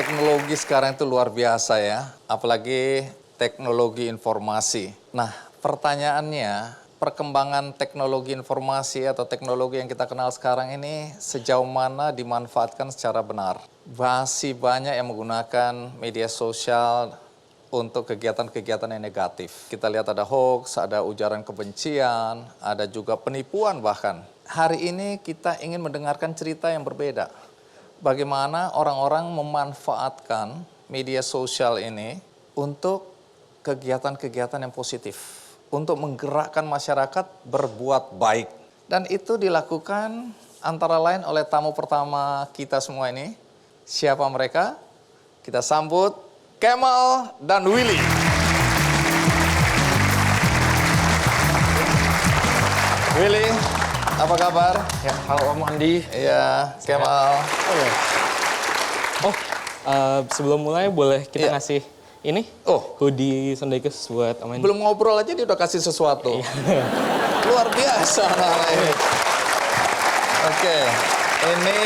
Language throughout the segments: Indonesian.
Teknologi sekarang itu luar biasa ya, apalagi teknologi informasi. Nah, pertanyaannya, perkembangan teknologi informasi atau teknologi yang kita kenal sekarang ini sejauh mana dimanfaatkan secara benar? Masih banyak yang menggunakan media sosial untuk kegiatan-kegiatan yang negatif. Kita lihat ada hoax, ada ujaran kebencian, ada juga penipuan bahkan. Hari ini kita ingin mendengarkan cerita yang berbeda. Bagaimana orang-orang memanfaatkan media sosial ini untuk kegiatan-kegiatan yang positif, untuk menggerakkan masyarakat berbuat baik. Dan itu dilakukan antara lain oleh tamu pertama kita semua ini. Siapa mereka? Kita sambut Kemal dan Willy. Willy, apa kabar? Ya, halo Om Andi. Iya, Kemal. Sebelum mulai boleh kita ngasih ini? Oh, Hoodie Sondaikus buat Om Andi. belum ngobrol aja dia udah kasih sesuatu. Luar biasa anak-anak ini. Oke, ini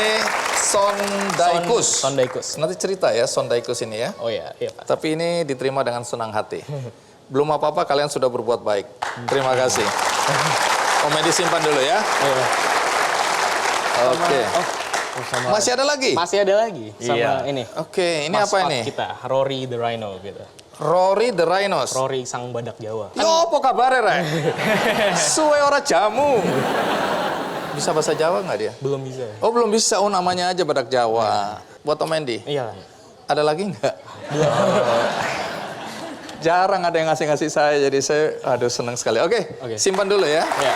Sondaikus. Sondaikus. Nanti cerita ya Sondaikus ini ya. Oh iya, iya Pak. Tapi ini diterima dengan senang hati. Belum apa-apa kalian sudah berbuat baik. Terima kasih. Om Edi simpan dulu ya. Iya. Oke. Masih ada lagi? Masih ada lagi sama ini. Oke, ini apa Maskot ini? kita, Rory the Rhino gitu. Rory the Rhinos. Rory sang badak Jawa. Yo, apa kabar ya? Suwe ora jamu. Bisa bahasa Jawa nggak dia? Belum bisa. Oh, belum bisa. Oh, namanya aja badak Jawa. Buat Om Endi, Iya. ada lagi nggak? Jarang ada yang ngasih-ngasih saya, jadi saya senang sekali. Oke, simpan dulu ya. Iya.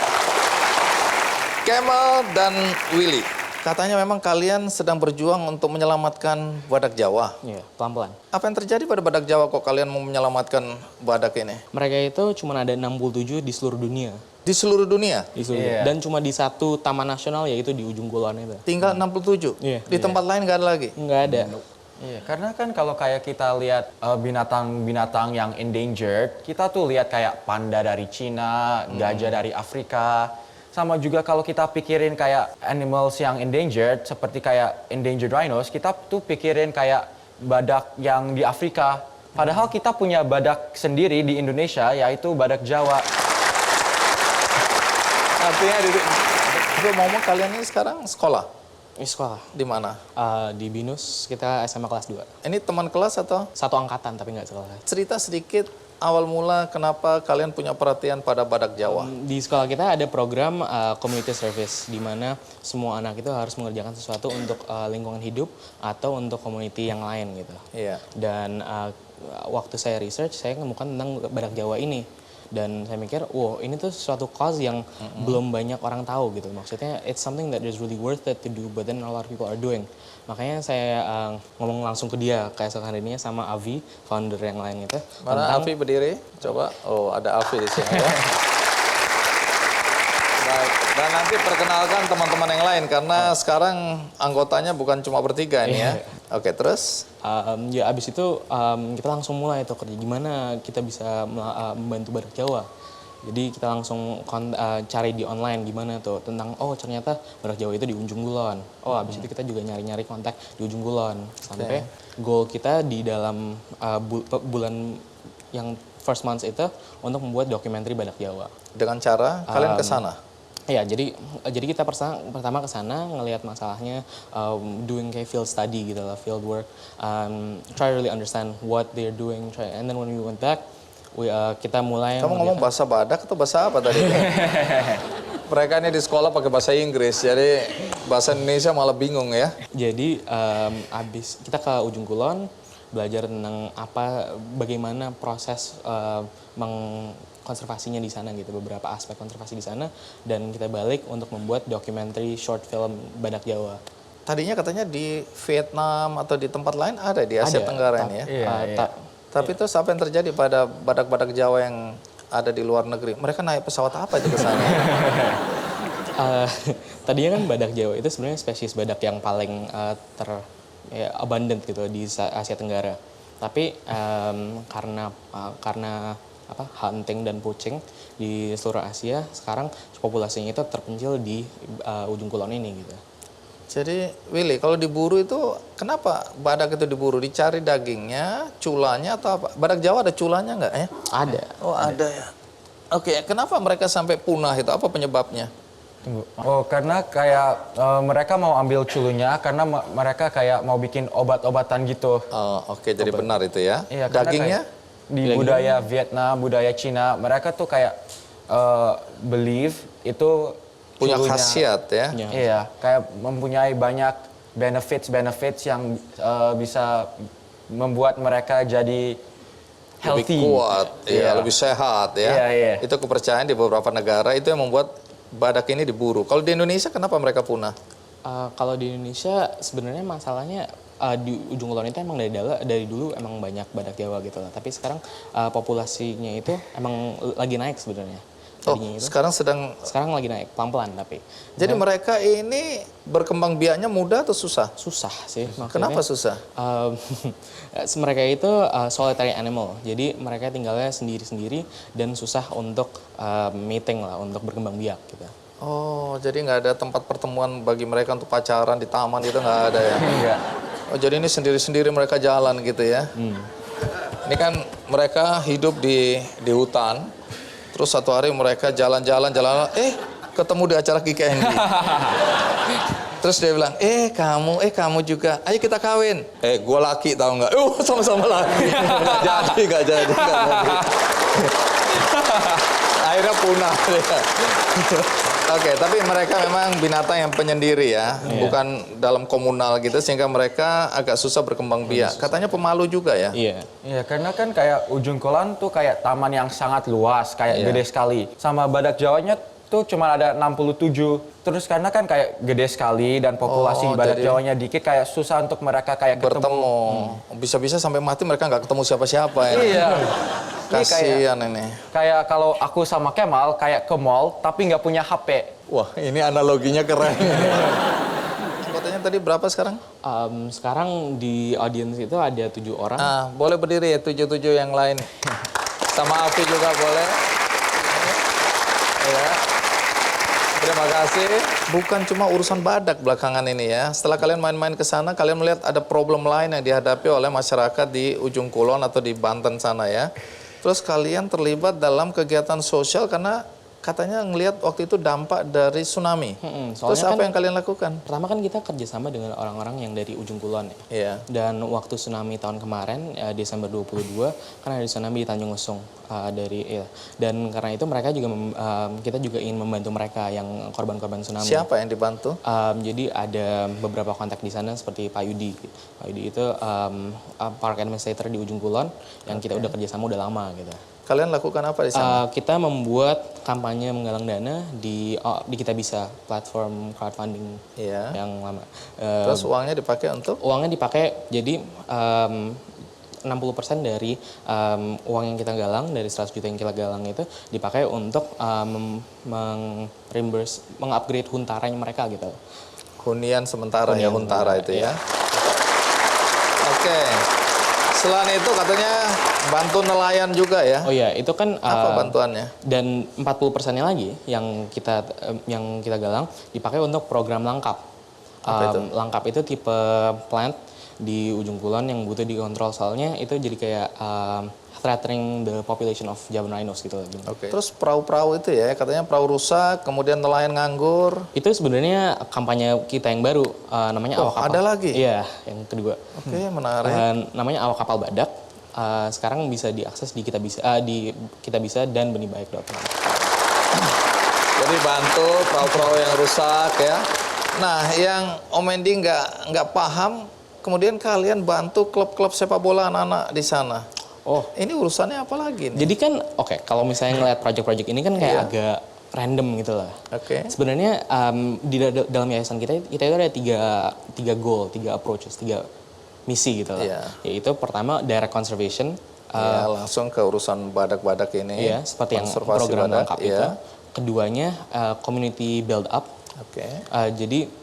Kemal dan Willy, katanya memang kalian sedang berjuang untuk menyelamatkan badak Jawa. Iya, pelan-pelan. Apa yang terjadi pada badak Jawa kok kalian mau menyelamatkan badak ini? Mereka itu cuma ada 67 di seluruh dunia. Di seluruh dunia? Di seluruh dunia. Dan cuma di satu taman nasional yaitu di ujung kulon itu. Tinggal 67? Iya. Di tempat lain nggak ada lagi? Nggak ada. Iya, karena kan kalau kayak kita lihat binatang-binatang yang endangered, kita tuh lihat kayak panda dari Cina, gajah dari Afrika. Sama juga kalau kita pikirin kayak animals yang endangered, seperti kayak endangered rhinos, kita tuh pikirin kayak badak yang di Afrika. Padahal kita punya badak sendiri di Indonesia, yaitu badak Jawa. Artinya, ngomong kalian ini sekarang sekolah? Ini sekolah. Di mana? Di BINUS kita SMA kelas 2. Ini teman kelas atau? Satu angkatan tapi nggak sekolah. Cerita sedikit awal mula kenapa kalian punya perhatian pada badak Jawa? Di sekolah kita ada program community service di mana semua anak itu harus mengerjakan sesuatu untuk lingkungan hidup atau untuk community yang lain gitu. Iya. Dan waktu saya research saya menemukan tentang badak Jawa ini. Dan saya mikir, wow ini tuh suatu cause yang belum banyak orang tahu gitu. Maksudnya it's something that is really worth it to do, but then a lot of people are doing. Makanya saya ngomong langsung ke dia, keesokan harinya sama Avi, founder yang lain itu. Mana Avi berdiri? Coba. Oh, ada Avi di sini ya. Baik. Dan nanti perkenalkan teman-teman yang lain karena sekarang anggotanya bukan cuma bertiga ini ya. Oke, terus? Ya abis itu kita langsung mulai tuh kerja gimana kita bisa membantu badak Jawa. Jadi kita langsung cari di online gimana tuh tentang ternyata badak Jawa itu di ujung kulon. Abis itu kita juga nyari-nyari kontak di ujung kulon sampai goal kita di dalam bulan yang first month itu untuk membuat dokumenter badak Jawa. Dengan cara kalian ke sana? Ya, jadi kita pertama ke sana ngelihat masalahnya, doing kayak field study gitu lah, field work, try to really understand what they're doing, and then when we went back, kita mulai. Kamu ngomong bahasa badak atau bahasa apa tadi? Mereka ini di sekolah pakai bahasa Inggris, jadi bahasa Indonesia malah bingung ya. Jadi abis kita ke ujung kulon belajar tentang bagaimana proses konservasinya di sana gitu, beberapa aspek konservasi di sana, dan kita balik untuk membuat dokumenter short film badak Jawa. Tadinya katanya di Vietnam atau di tempat lain ada di Asia Tenggara ini ya. Tapi itu apa yang terjadi pada badak-badak Jawa yang ada di luar negeri? Mereka naik pesawat apa itu ke sana? Tadinya kan badak Jawa itu sebenarnya spesies badak yang paling abundant gitu di Asia Tenggara. Tapi karena hunting dan poaching di seluruh Asia, sekarang populasinya itu terpencil di ujung kulon ini gitu. Jadi Willy, kalau diburu itu kenapa badak itu diburu? Dicari dagingnya, culanya atau apa? Badak Jawa ada culanya nggak ya? Ada. Oh ada ya. Oke, kenapa mereka sampai punah itu? Apa penyebabnya? Tunggu. Oh, karena kayak mereka mau ambil culunya karena mereka kayak mau bikin obat-obatan gitu. Oh, oke, jadi benar itu ya. Iya, karena Dagingnya? kayak di budaya Vietnam, budaya Cina, mereka tuh kayak believe itu Punya culunya- khasiat ya. Punya. Iya, kayak mempunyai banyak benefits yang bisa membuat mereka jadi healthy. Lebih kuat, ya, lebih sehat ya. Iya, iya. Itu kepercayaan di beberapa negara itu yang membuat badak ini diburu. Kalau di Indonesia kenapa mereka punah? Kalau di Indonesia sebenarnya masalahnya di Ujung Kulon itu emang dari dulu emang banyak badak Jawa gitu lah. Tapi sekarang populasinya itu emang lagi naik sebenarnya. Oh, Tadinya itu sekarang lagi naik pelan-pelan tapi jadi mereka ini berkembang biaknya mudah atau susah? susah sih maksudnya. Kenapa susah? Mereka itu solitary animal. Jadi mereka tinggalnya sendiri-sendiri dan susah untuk mating lah, untuk berkembang biak gitu. Oh, jadi nggak ada tempat pertemuan bagi mereka untuk pacaran di taman itu nggak ada ya? Enggak. Oh, jadi ini sendiri-sendiri mereka jalan gitu ya? Ini kan mereka hidup di hutan, terus satu hari mereka jalan-jalan, ketemu di acara Kiki Andy. Terus dia bilang, kamu juga, ayo kita kawin. Gue laki tahu nggak? Sama-sama laki. Nggak jadi. Akhirnya punah. Oke, tapi mereka memang binatang yang penyendiri ya, bukan dalam komunal gitu, sehingga mereka agak susah berkembang biak. Katanya pemalu juga ya? Iya. Iya, karena kan kayak Ujung Kulon tuh kayak taman yang sangat luas, kayak Iya. gede sekali. Sama badak Jawanya tuh cuma ada 67. Terus karena kan kayak gede sekali dan populasi badak jadi Jawanya dikit, kayak susah untuk mereka kayak bertemu. Bisa-bisa sampai mati mereka nggak ketemu siapa-siapa ya. Iya. Ini Kasihan ini. Kayak kalau aku sama Kemal kayak ke mall tapi nggak punya HP. Wah, ini analoginya keren. Kotanya tadi berapa sekarang? Sekarang di audiens itu ada 7 orang. Nah, boleh berdiri ya 7 yang lain. Sama Afi juga boleh. Ya. Terima kasih. Bukan cuma urusan badak belakangan ini ya. Setelah kalian main-main ke sana, kalian melihat ada problem lain yang dihadapi oleh masyarakat di Ujung Kulon atau di Banten sana ya. Terus kalian terlibat dalam kegiatan sosial karena katanya ngelihat waktu itu dampak dari tsunami. Terus soalnya apa kan- yang kalian lakukan? Pertama kan kita kerjasama dengan orang-orang yang dari Ujung Kulon ya. Iya. Dan waktu tsunami tahun kemarin, Desember 22, kan ada tsunami di Tanjung Lesung. Dan karena itu mereka juga, kita juga ingin membantu mereka yang korban-korban tsunami. Siapa yang dibantu? Jadi ada beberapa kontak di sana seperti Pak Yudi. Pak Yudi itu park administrator di Ujung Kulon yang kita udah kerjasama udah lama gitu. Kalian lakukan apa di sana? Kita membuat kampanye menggalang dana di Kita Bisa, platform crowdfunding Iya. yang lama. Terus uangnya dipakai untuk? Uangnya dipakai jadi 60% dari uang yang kita galang, dari 100 juta yang kita galang itu dipakai untuk mengupgrade huntaranya mereka gitu. Hunian sementara ya, Hunian huntara sementara, itu ya. iya. Oke. Selain itu katanya bantu nelayan juga ya. Oh iya, itu kan Apa bantuannya? dan 40%-nya lagi yang kita galang dipakai untuk program langkap. Apa itu? Langkap itu tipe plant di Ujung Kulon yang butuh dikontrol, soalnya itu jadi kayak threatening the population of Javan rhinos gitu. Oke. Terus perahu-perahu itu ya, katanya perahu rusak, kemudian nelayan nganggur. Itu sebenarnya kampanye kita yang baru, namanya Oh, Awak Kapal. ada lagi? Iya, yang kedua. Oke, menarik. Namanya Awak Kapal Badak. Sekarang bisa diakses di Kita Bisa dan benihbaik.com. Jadi bantu perahu-perahu yang rusak ya. Nah, yang Om Endi nggak paham, kemudian kalian bantu klub-klub sepak bola anak-anak di sana. Oh, Ini urusannya apa lagi nih? jadi kan kalau misalnya ngeliat project-project ini kan kayak agak random gitu lah. Oke. Sebenarnya dalam yayasan kita itu ada tiga goal, 3 approaches, 3 misi gitu lah. Iya. Yaitu pertama direct conservation. Ya, langsung ke urusan badak-badak ini. Iya, seperti yang konservasi program badak, lengkap iya. itu. Keduanya community build up. Oke. Jadi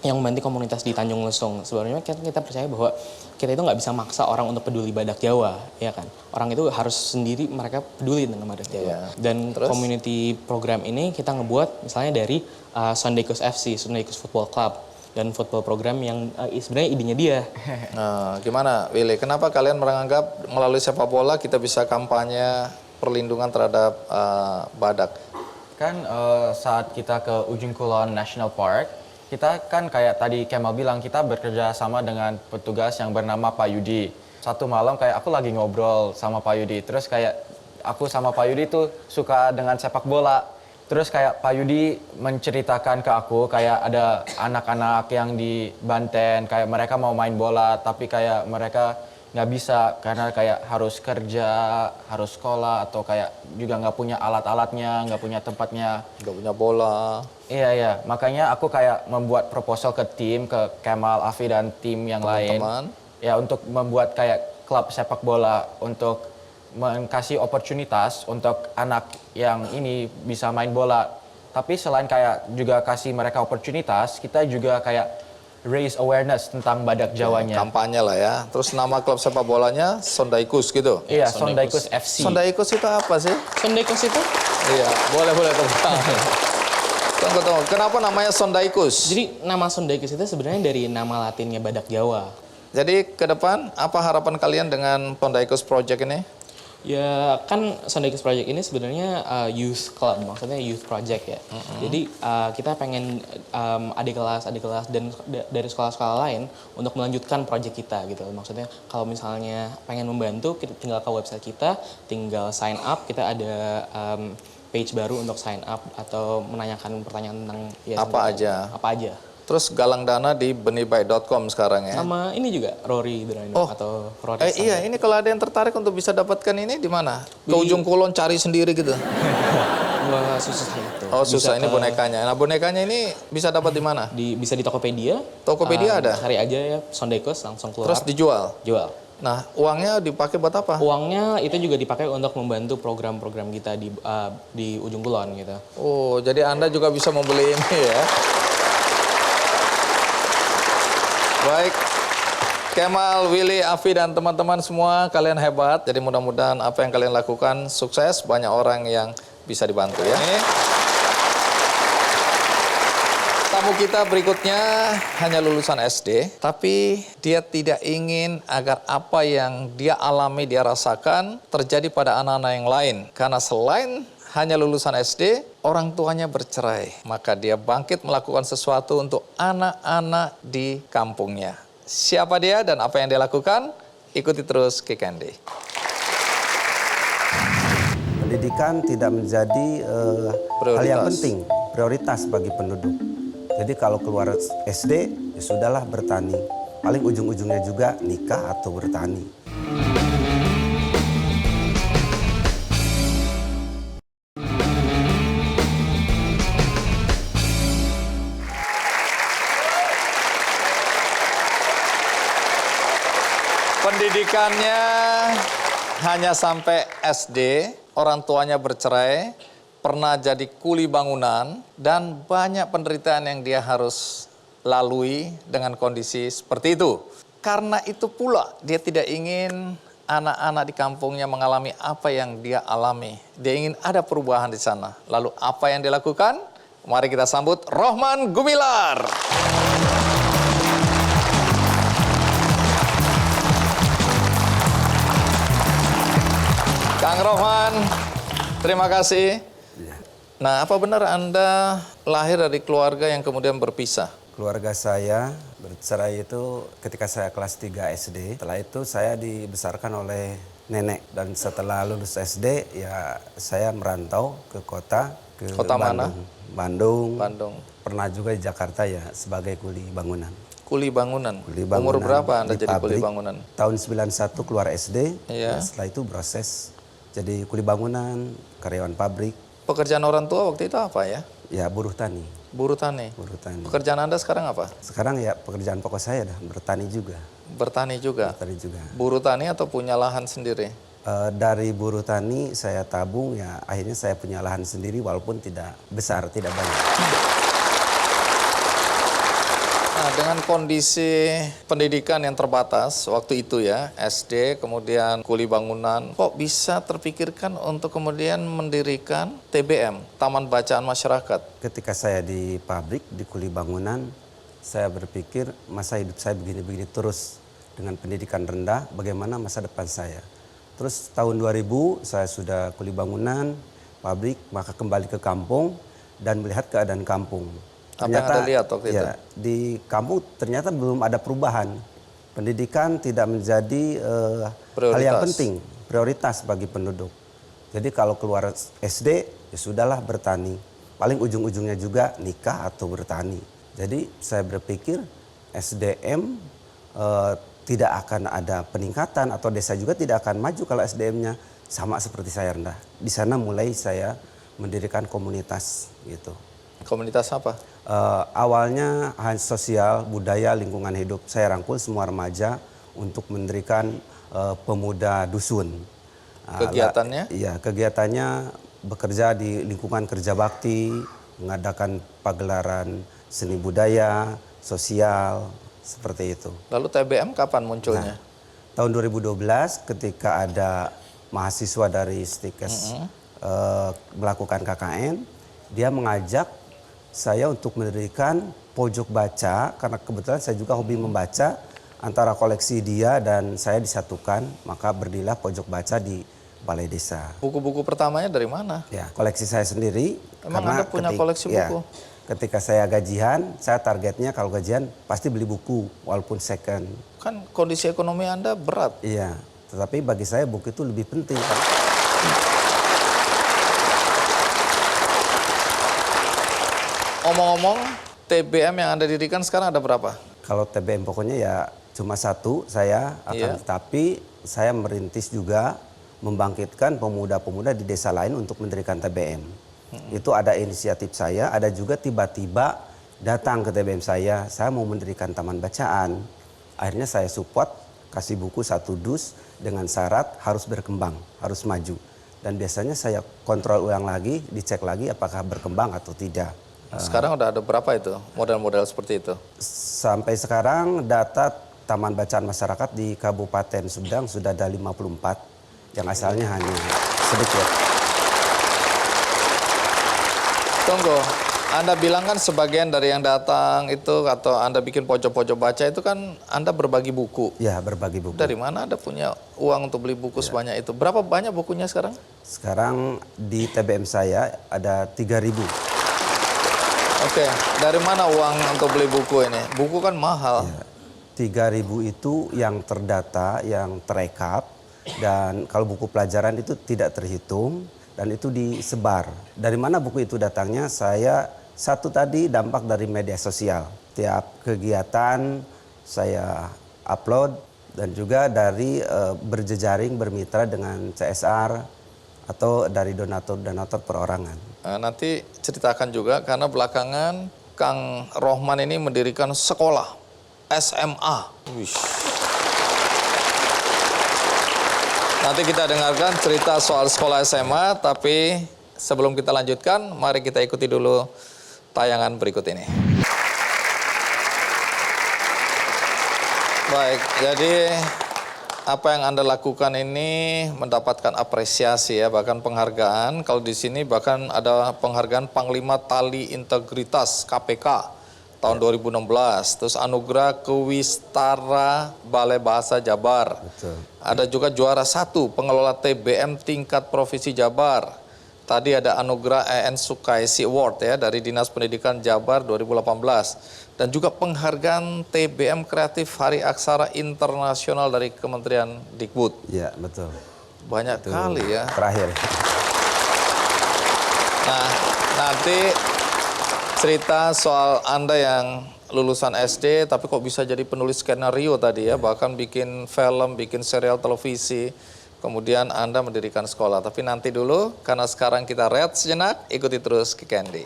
yang membantu komunitas di Tanjung Lesung. Sebenarnya kita percaya bahwa kita itu nggak bisa maksa orang untuk peduli badak Jawa, ya kan? Orang itu harus sendiri mereka peduli dengan badak Jawa. Iya. Dan Terus? community program ini kita ngebuat misalnya dari Sunday Coast FC, Sunday Coast Football Club. dan football program yang sebenarnya idenya dia. Nah, gimana Willy? Kenapa kalian menganggap melalui sepak bola kita bisa kampanye perlindungan terhadap badak? Kan saat kita ke Ujung Kulon National Park, kita kan kayak tadi Kemal bilang, kita bekerja sama dengan petugas yang bernama Pak Yudi. Satu malam kayak aku lagi ngobrol sama Pak Yudi, terus kayak aku sama Pak Yudi tuh suka dengan sepak bola. Terus kayak Pak Yudi menceritakan ke aku kayak ada anak-anak yang di Banten, kayak mereka mau main bola tapi kayak mereka nggak bisa karena kayak harus kerja, harus sekolah atau kayak juga nggak punya alat-alatnya, nggak punya tempatnya. Gak punya bola. Iya, makanya aku kayak membuat proposal ke tim, ke Kemal, Afi dan tim yang lain. Teman-teman. Ya untuk membuat kayak klub sepak bola untuk kasih oportunitas untuk anak yang ini bisa main bola. Tapi selain kayak juga kasih mereka oportunitas, kita juga kayak raise awareness tentang badak Jawanya. Kampanye lah ya. Terus nama klub sepak bolanya Sondaikus gitu. Iya, Sondaikus Sondaikus FC. Sondaikus itu apa sih? Sondaikus itu? Iya, boleh tunggu. Kenapa namanya Sondaikus? Jadi nama Sondaikus itu sebenarnya dari nama latinnya badak Jawa. Jadi ke depan apa harapan kalian dengan Sondaikus Project ini? Ya kan Sondaikus Project ini sebenarnya youth club, maksudnya youth project ya. Jadi kita pengen adik kelas dan dari sekolah-sekolah lain untuk melanjutkan project kita gitu. Maksudnya kalau misalnya pengen membantu, kita tinggal ke website kita, tinggal sign up. Kita ada page baru untuk sign up atau menanyakan pertanyaan tentang Apa aja? Terus galang dana di benihbaik.com sekarang ya. Sama ini juga Rory Drano atau Rory. Iya, ini kalau ada yang tertarik untuk bisa dapatkan ini di mana? Ke Ujung Kulon cari sendiri gitu. Wah, susah itu. Oh, susah Bisa ini ke- bonekanya. Nah, bonekanya ini bisa dapat di mana? Bisa di Tokopedia. Tokopedia ada? Cari aja ya Sondaikus langsung keluar. Terus dijual. Jual. Nah, uangnya dipakai buat apa? Uangnya itu juga dipakai untuk membantu program-program kita di Ujung Kulon gitu. Oh, jadi Anda juga bisa membeli ini ya. Baik, Kemal, Willy, Afi, dan teman-teman semua, kalian hebat. Jadi mudah-mudahan apa yang kalian lakukan sukses, banyak orang yang bisa dibantu ya. Ini tamu kita berikutnya hanya lulusan SD, tapi dia tidak ingin agar apa yang dia alami, dia rasakan terjadi pada anak-anak yang lain. Karena selain hanya lulusan SD, orang tuanya bercerai. Maka dia bangkit melakukan sesuatu untuk anak-anak di kampungnya. Siapa dia dan apa yang dia lakukan? Ikuti terus Kick and Day. Pendidikan tidak menjadi hal yang Prioritas. penting, prioritas bagi penduduk. Jadi kalau keluar SD, ya sudahlah bertani. Paling ujung-ujungnya juga nikah atau bertani. Pendidikannya hanya sampai SD, orang tuanya bercerai, pernah jadi kuli bangunan, dan banyak penderitaan yang dia harus lalui dengan kondisi seperti itu. Karena itu pula dia tidak ingin anak-anak di kampungnya mengalami apa yang dia alami. Dia ingin ada perubahan di sana. Lalu apa yang dia lakukan? Mari kita sambut Rohman Gumilar. Kang Rohman, terima kasih. Nah, apa benar Anda lahir dari keluarga yang kemudian berpisah? Keluarga saya bercerai itu ketika saya kelas 3 SD. Setelah itu saya dibesarkan oleh nenek. Dan setelah lulus SD, ya saya merantau ke kota. Ke Kota mana? Bandung. Bandung. Pernah juga di Jakarta ya sebagai kuli bangunan. Kuli bangunan. Kuli bangunan Umur berapa Anda di jadi kuli pabrik. bangunan? Tahun 91 keluar SD. Iya. Setelah itu proses jadi kuli bangunan, karyawan pabrik, Pekerjaan orang tua waktu itu apa ya? ya buruh tani. Buruh tani. Buruh tani. Pekerjaan Anda sekarang apa? Sekarang ya pekerjaan pokok saya dah bertani juga. Bertani juga. Bertani juga. Buruh tani atau punya lahan sendiri? Dari buruh tani saya tabung ya akhirnya saya punya lahan sendiri walaupun tidak besar, tidak banyak. Nah, dengan kondisi pendidikan yang terbatas waktu itu ya, SD, kemudian kuli bangunan, kok bisa terpikirkan untuk kemudian mendirikan TBM, Taman Bacaan Masyarakat? Ketika saya di pabrik, di kuli bangunan, saya berpikir masa hidup saya begini-begini terus dengan pendidikan rendah, bagaimana masa depan saya. Terus tahun 2000 saya sudah kuli bangunan, pabrik, maka kembali ke kampung dan melihat keadaan kampung. Apa yang Anda lihat waktu itu? Di kampung ternyata belum ada perubahan. Pendidikan tidak menjadi hal yang penting, prioritas bagi penduduk. Jadi kalau keluar SD, ya sudahlah bertani. Paling ujung-ujungnya juga nikah atau bertani. Jadi saya berpikir SDM tidak akan ada peningkatan atau desa juga tidak akan maju kalau SDM-nya sama seperti saya rendah. Di sana mulai saya mendirikan komunitas gitu. Komunitas apa? Awalnya hanya sosial, budaya, lingkungan hidup. Saya rangkul semua remaja untuk mendirikan pemuda dusun. Kegiatannya? Iya, kegiatannya bekerja di lingkungan kerja bakti, mengadakan pagelaran seni budaya, sosial, seperti itu. Lalu TBM kapan munculnya? Tahun 2012 ketika ada mahasiswa dari Stikes melakukan KKN, dia mengajak saya untuk mendirikan pojok baca karena kebetulan saya juga hobi membaca, antara koleksi dia dan saya disatukan, maka berdirilah pojok baca di Balai Desa. Buku-buku pertamanya dari mana? Ya, koleksi saya sendiri. Emang Anda punya koleksi buku? Ketika saya gajian, saya targetnya kalau gajian pasti beli buku walaupun second. Kan kondisi ekonomi Anda berat. Iya, tetapi bagi saya buku itu lebih penting. Omong-omong, TBM yang Anda dirikan sekarang ada berapa? Kalau TBM pokoknya ya cuma satu saya akan, tapi saya merintis juga membangkitkan pemuda-pemuda di desa lain untuk mendirikan TBM. Itu ada inisiatif saya, ada juga tiba-tiba datang ke TBM saya mau mendirikan taman bacaan. Akhirnya saya support, kasih buku 1 dus dengan syarat harus berkembang, harus maju. Dan biasanya saya kontrol ulang lagi, dicek lagi apakah berkembang atau tidak. Sekarang udah ada berapa itu model-model seperti itu? Sampai sekarang data Taman Bacaan Masyarakat di Kabupaten Sumedang sudah ada 54, yang asalnya hanya sedikit. Tunggu, Anda bilang kan sebagian dari yang datang itu atau Anda bikin pojok-pojok baca itu kan Anda berbagi buku. Ya, berbagi buku. Dari mana Anda punya uang untuk beli buku sebanyak itu? Berapa banyak bukunya sekarang? Sekarang di TBM saya ada 3.000. Oke, dari mana uang untuk beli buku ini? Buku kan mahal. Ya, 3.000 itu yang terdata, yang terekap, dan kalau buku pelajaran itu tidak terhitung dan itu disebar. Dari mana buku itu datangnya? Saya satu tadi dampak dari media sosial. Tiap kegiatan saya upload dan juga dari berjejaring bermitra dengan CSR atau dari donatur-donatur perorangan. Nanti ceritakan juga karena belakangan Kang Rohman ini mendirikan sekolah SMA. Wish. Nanti kita dengarkan cerita soal sekolah SMA, tapi sebelum kita lanjutkan, mari kita ikuti dulu tayangan berikut ini. Baik, jadi apa yang Anda lakukan ini mendapatkan apresiasi ya, bahkan penghargaan. Kalau di sini bahkan ada penghargaan Panglima Tali Integritas KPK tahun 2016, terus anugerah Kewistara Balai Bahasa Jabar. Betul. Ada juga juara 1 pengelola TBM tingkat Provinsi Jabar. Tadi ada anugerah EN Sukaisi Award ya dari Dinas Pendidikan Jabar 2018. Dan juga penghargaan TBM Kreatif Hari Aksara Internasional dari Kementerian Dikbud. Iya, betul. Banyak Itu kali ya. terakhir. Nah, nanti cerita soal Anda yang lulusan SD tapi kok bisa jadi penulis skenario tadi ya, bahkan bikin film, bikin serial televisi, kemudian Anda mendirikan sekolah. Tapi nanti dulu, karena sekarang kita rehat sejenak, ikuti terus Ki Candy.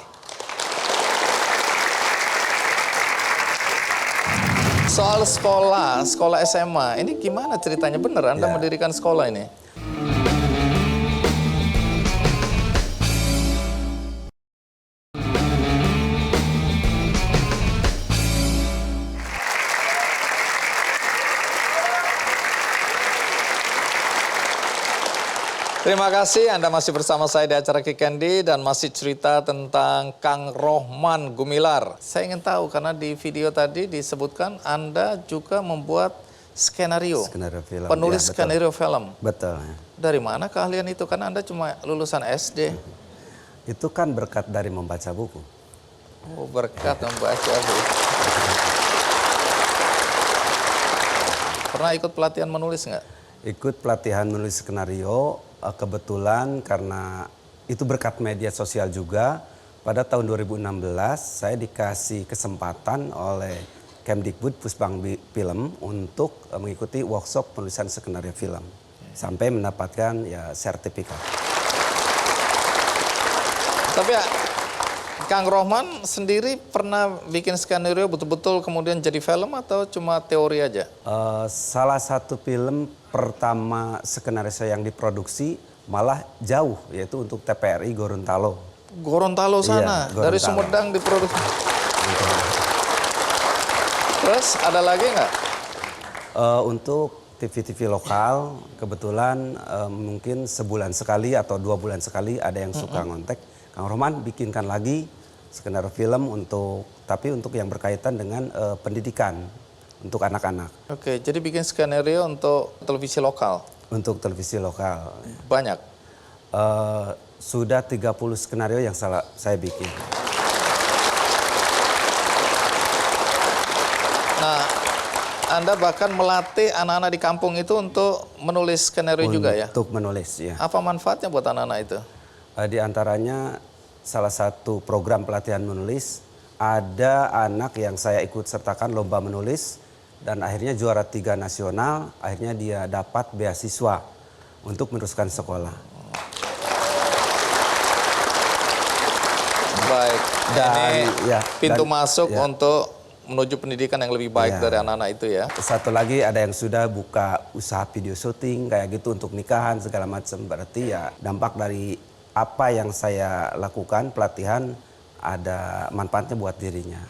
Soal sekolah SMA, ini gimana ceritanya? Bener Anda mendirikan sekolah ini? Terima kasih Anda masih bersama saya di acara Kikendi dan masih cerita tentang Kang Rohman Gumilar. Saya ingin tahu karena di video tadi disebutkan Anda juga membuat skenario. Skenario film. Penulis Ya, betul. skenario film. Betul. Dari mana keahlian itu? Karena Anda cuma lulusan SD. Itu kan berkat dari membaca buku. Oh, berkat membaca buku. Pernah ikut pelatihan menulis nggak? Ikut pelatihan menulis skenario, kebetulan karena itu berkat media sosial juga. Pada tahun 2016 saya dikasih kesempatan oleh Kemdikbud Pusbang Film untuk mengikuti workshop penulisan skenario film. Sampai mendapatkan ya sertifikat. Tapi ya, Kang Rohman sendiri pernah bikin skenario betul-betul kemudian jadi film atau cuma teori aja? Salah satu film pertama skenario saya yang diproduksi malah jauh, yaitu untuk TPRI Gorontalo. Gorontalo sana, Iya, dari Gorontalo. Sumedang diproduksi. Terus ada lagi nggak? Untuk TV-TV lokal, kebetulan mungkin sebulan sekali atau 2 bulan sekali ada yang suka ngontek. Kang Rohman bikinkan lagi skenario film tapi untuk yang berkaitan dengan pendidikan untuk anak-anak. Oke, jadi bikin skenario untuk televisi lokal. Untuk televisi lokal. Banyak. Sudah 30 skenario yang saya bikin. Nah, Anda bahkan melatih anak-anak di kampung itu untuk menulis skenario juga ya? Untuk menulis, ya. Apa manfaatnya buat anak-anak itu? Di antaranya salah satu program pelatihan menulis, ada anak yang saya ikut sertakan lomba menulis dan akhirnya juara 3 nasional, akhirnya dia dapat beasiswa untuk meneruskan sekolah. Baik, Dan, ini ya, pintu dan- masuk ya. untuk menuju pendidikan yang lebih baik Ya. dari anak-anak itu ya. Satu lagi ada yang sudah buka usaha video syuting kayak gitu untuk nikahan segala macam. Berarti ya dampak dari apa yang saya lakukan pelatihan ada manfaatnya buat dirinya.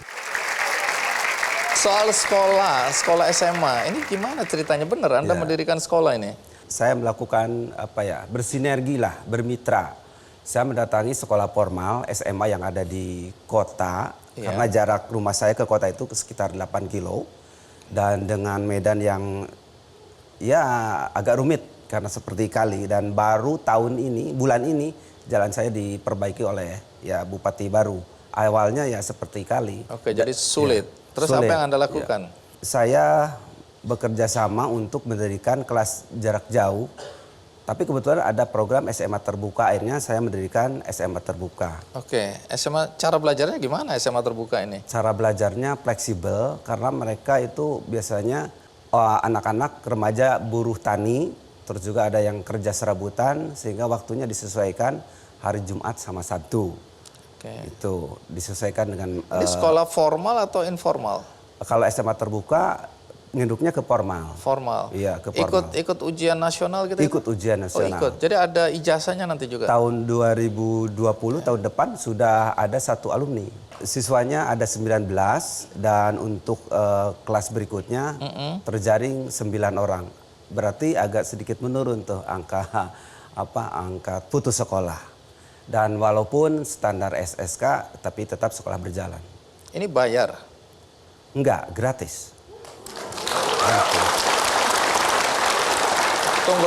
Soal sekolah SMA, ini gimana ceritanya? Bener Anda Ya. mendirikan sekolah ini? Saya melakukan bersinergi lah, bermitra. Saya mendatangi sekolah formal SMA yang ada di kota. Iya. Karena jarak rumah saya ke kota itu sekitar 8 kilo. Dan dengan medan yang ya agak rumit karena seperti kali. Dan baru bulan ini jalan saya diperbaiki oleh ya Bupati baru. Awalnya ya seperti kali. Oke, jadi sulit. Ya, Terus sulit. apa yang Anda lakukan? Ya. Saya bekerja sama untuk mendirikan kelas jarak jauh. Tapi kebetulan ada program SMA terbuka, akhirnya saya mendirikan SMA terbuka. Oke, SMA cara belajarnya gimana SMA terbuka ini? Cara belajarnya fleksibel karena mereka itu biasanya anak-anak remaja buruh tani, terus juga ada yang kerja serabutan sehingga waktunya disesuaikan hari Jumat sama Sabtu. Oke. Itu disesuaikan dengan Ini sekolah formal atau informal? kalau SMA terbuka nginduknya ke formal. Formal. Iya, ke formal. Ikut ujian nasional gitu? Ikut ujian Oh, nasional. ikut. Jadi ada ijazahnya nanti juga? Tahun 2020 tahun depan sudah ada 1 alumni. Siswanya ada 19 dan untuk kelas berikutnya terjaring 9 orang. Berarti agak sedikit menurun tuh angka putus sekolah. Dan walaupun standar SSK tapi tetap sekolah berjalan. Ini bayar? Enggak, gratis.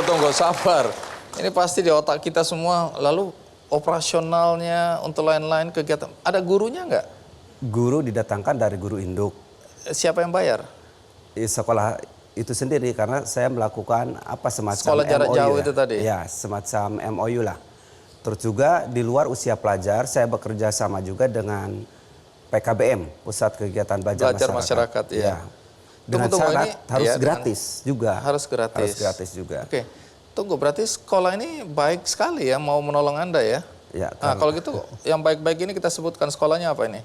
Tunggu, sabar. Ini pasti di otak kita semua. Lalu operasionalnya untuk lain-lain kegiatan. Ada gurunya nggak? Guru didatangkan dari guru induk. Siapa yang bayar? Sekolah itu sendiri karena saya melakukan semacam Sekolah jarak MOU jauh ya. itu tadi? Ya, semacam MOU lah. Terus juga di luar usia pelajar saya bekerja sama juga dengan PKBM, Pusat Kegiatan Belajar Masyarakat, ya. Dengan Tunggu, syarat ini harus ya, gratis juga. Harus gratis. Harus gratis juga. Oke, tunggu berarti sekolah ini baik sekali ya mau menolong Anda ya? Ya, Nah, kalau gitu yang baik-baik ini kita sebutkan sekolahnya apa ini?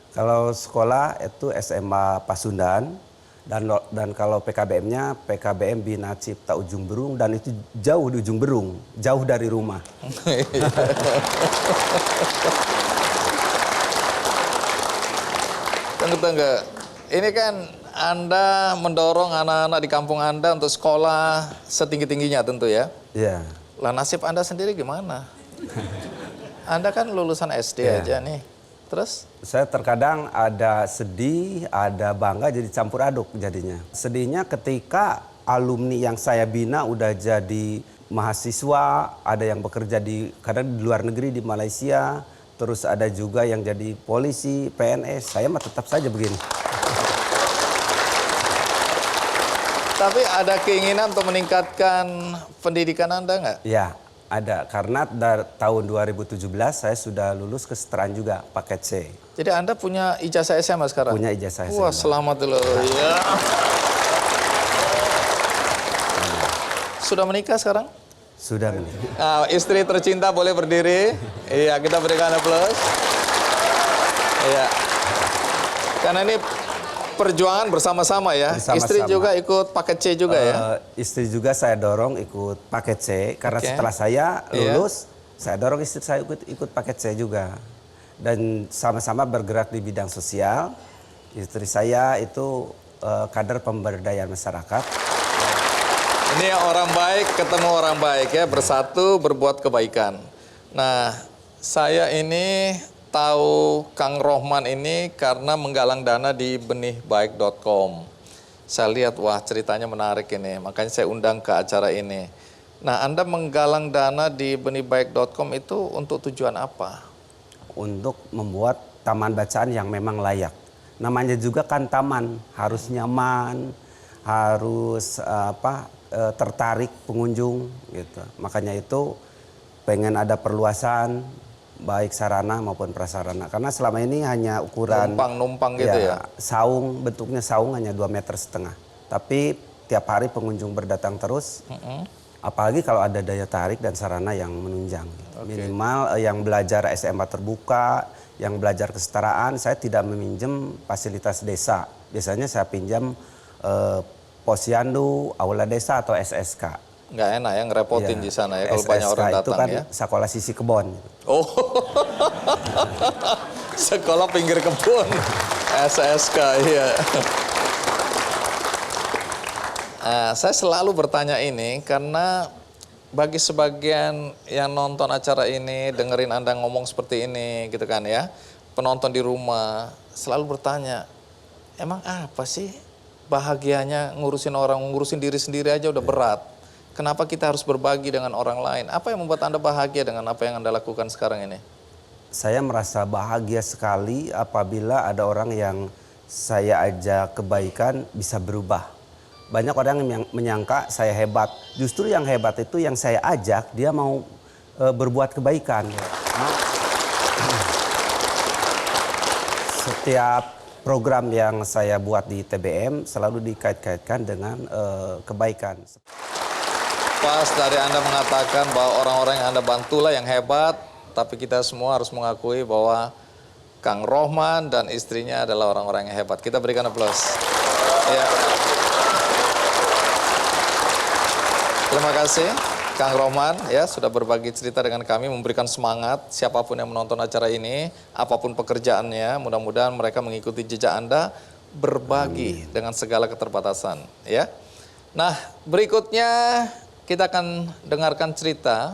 kalau sekolah itu SMA Pasundan dan kalau PKBM-nya PKBM Bina Cipta Ujung Berung dan itu jauh di Ujung Berung, jauh dari rumah. Tunggu. Ini kan Anda mendorong anak-anak di kampung Anda untuk sekolah setinggi-tingginya tentu ya. Iya. Lah nasib Anda sendiri gimana? Anda kan lulusan SD aja nih. Terus? Saya terkadang ada sedih, ada bangga, jadi campur aduk jadinya. Sedihnya ketika alumni yang saya bina udah jadi mahasiswa, ada yang bekerja kadang di luar negeri di Malaysia, terus ada juga yang jadi polisi, PNS. Saya mah tetap saja begini. Tapi ada keinginan untuk meningkatkan pendidikan Anda nggak? Ya, ada. Karena dari tahun 2017 saya sudah lulus kesetaraan juga, paket C. Jadi Anda punya ijazah SMA sekarang? Punya ijazah Wah, SMA. selamat dulu. Ya. Sudah menikah sekarang? Sudah menikah. Nah, istri tercinta boleh berdiri. Iya, kita berikan aplaus. Iya. Karena ini perjuangan bersama-sama ya. Bersama-sama. Istri juga ikut paket C juga ya. Istri juga saya dorong ikut paket C. Karena Oke. setelah saya lulus, saya dorong istri saya ikut paket C juga. Dan sama-sama bergerak di bidang sosial. Istri saya itu kader pemberdayaan masyarakat. Ini orang baik ketemu orang baik ya, bersatu berbuat kebaikan. Nah, saya ini tahu Kang Rohman ini karena menggalang dana di benihbaik.com. Saya lihat, wah ceritanya menarik ini, makanya saya undang ke acara ini. Nah, Anda menggalang dana di benihbaik.com itu untuk tujuan apa? Untuk membuat taman bacaan yang memang layak. Namanya juga kan taman, harus nyaman, harus tertarik pengunjung gitu. Makanya itu pengen ada perluasan baik sarana maupun prasarana. Karena selama ini hanya ukuran Numpang gitu ya? Saung, bentuknya saung hanya 2,5 meter. Tapi tiap hari pengunjung berdatang terus. Apalagi kalau ada daya tarik dan sarana yang menunjang. Minimal yang belajar SMA terbuka, yang belajar kesetaraan, saya tidak meminjam fasilitas desa. Biasanya saya pinjam Posyandu, Aula Desa atau SSK. Nggak enak ya ngerepotin di sana ya kalau banyak orang datang itu kan ya. sekolah sisi kebon. Oh, sekolah pinggir kebun, SSK iya. Saya selalu bertanya ini karena bagi sebagian yang nonton acara ini, dengerin Anda ngomong seperti ini gitu kan ya, penonton di rumah selalu bertanya, emang apa sih bahagianya ngurusin orang, ngurusin diri sendiri aja udah berat. Kenapa kita harus berbagi dengan orang lain? Apa yang membuat Anda bahagia dengan apa yang Anda lakukan sekarang ini? Saya merasa bahagia sekali apabila ada orang yang saya ajak kebaikan bisa berubah. Banyak orang yang menyangka saya hebat. Justru yang hebat itu yang saya ajak, dia mau berbuat kebaikan. Setiap program yang saya buat di TBM selalu dikait-kaitkan dengan kebaikan. Pas dari Anda mengatakan bahwa orang-orang yang Anda bantulah yang hebat, tapi kita semua harus mengakui bahwa Kang Rohman dan istrinya adalah orang-orang yang hebat. Kita berikan aplaus. Ya. Terima kasih Kang Rohman ya sudah berbagi cerita dengan kami, memberikan semangat siapapun yang menonton acara ini, apapun pekerjaannya, mudah-mudahan mereka mengikuti jejak Anda, berbagi dengan segala keterbatasan ya. Nah, berikutnya kita akan dengarkan cerita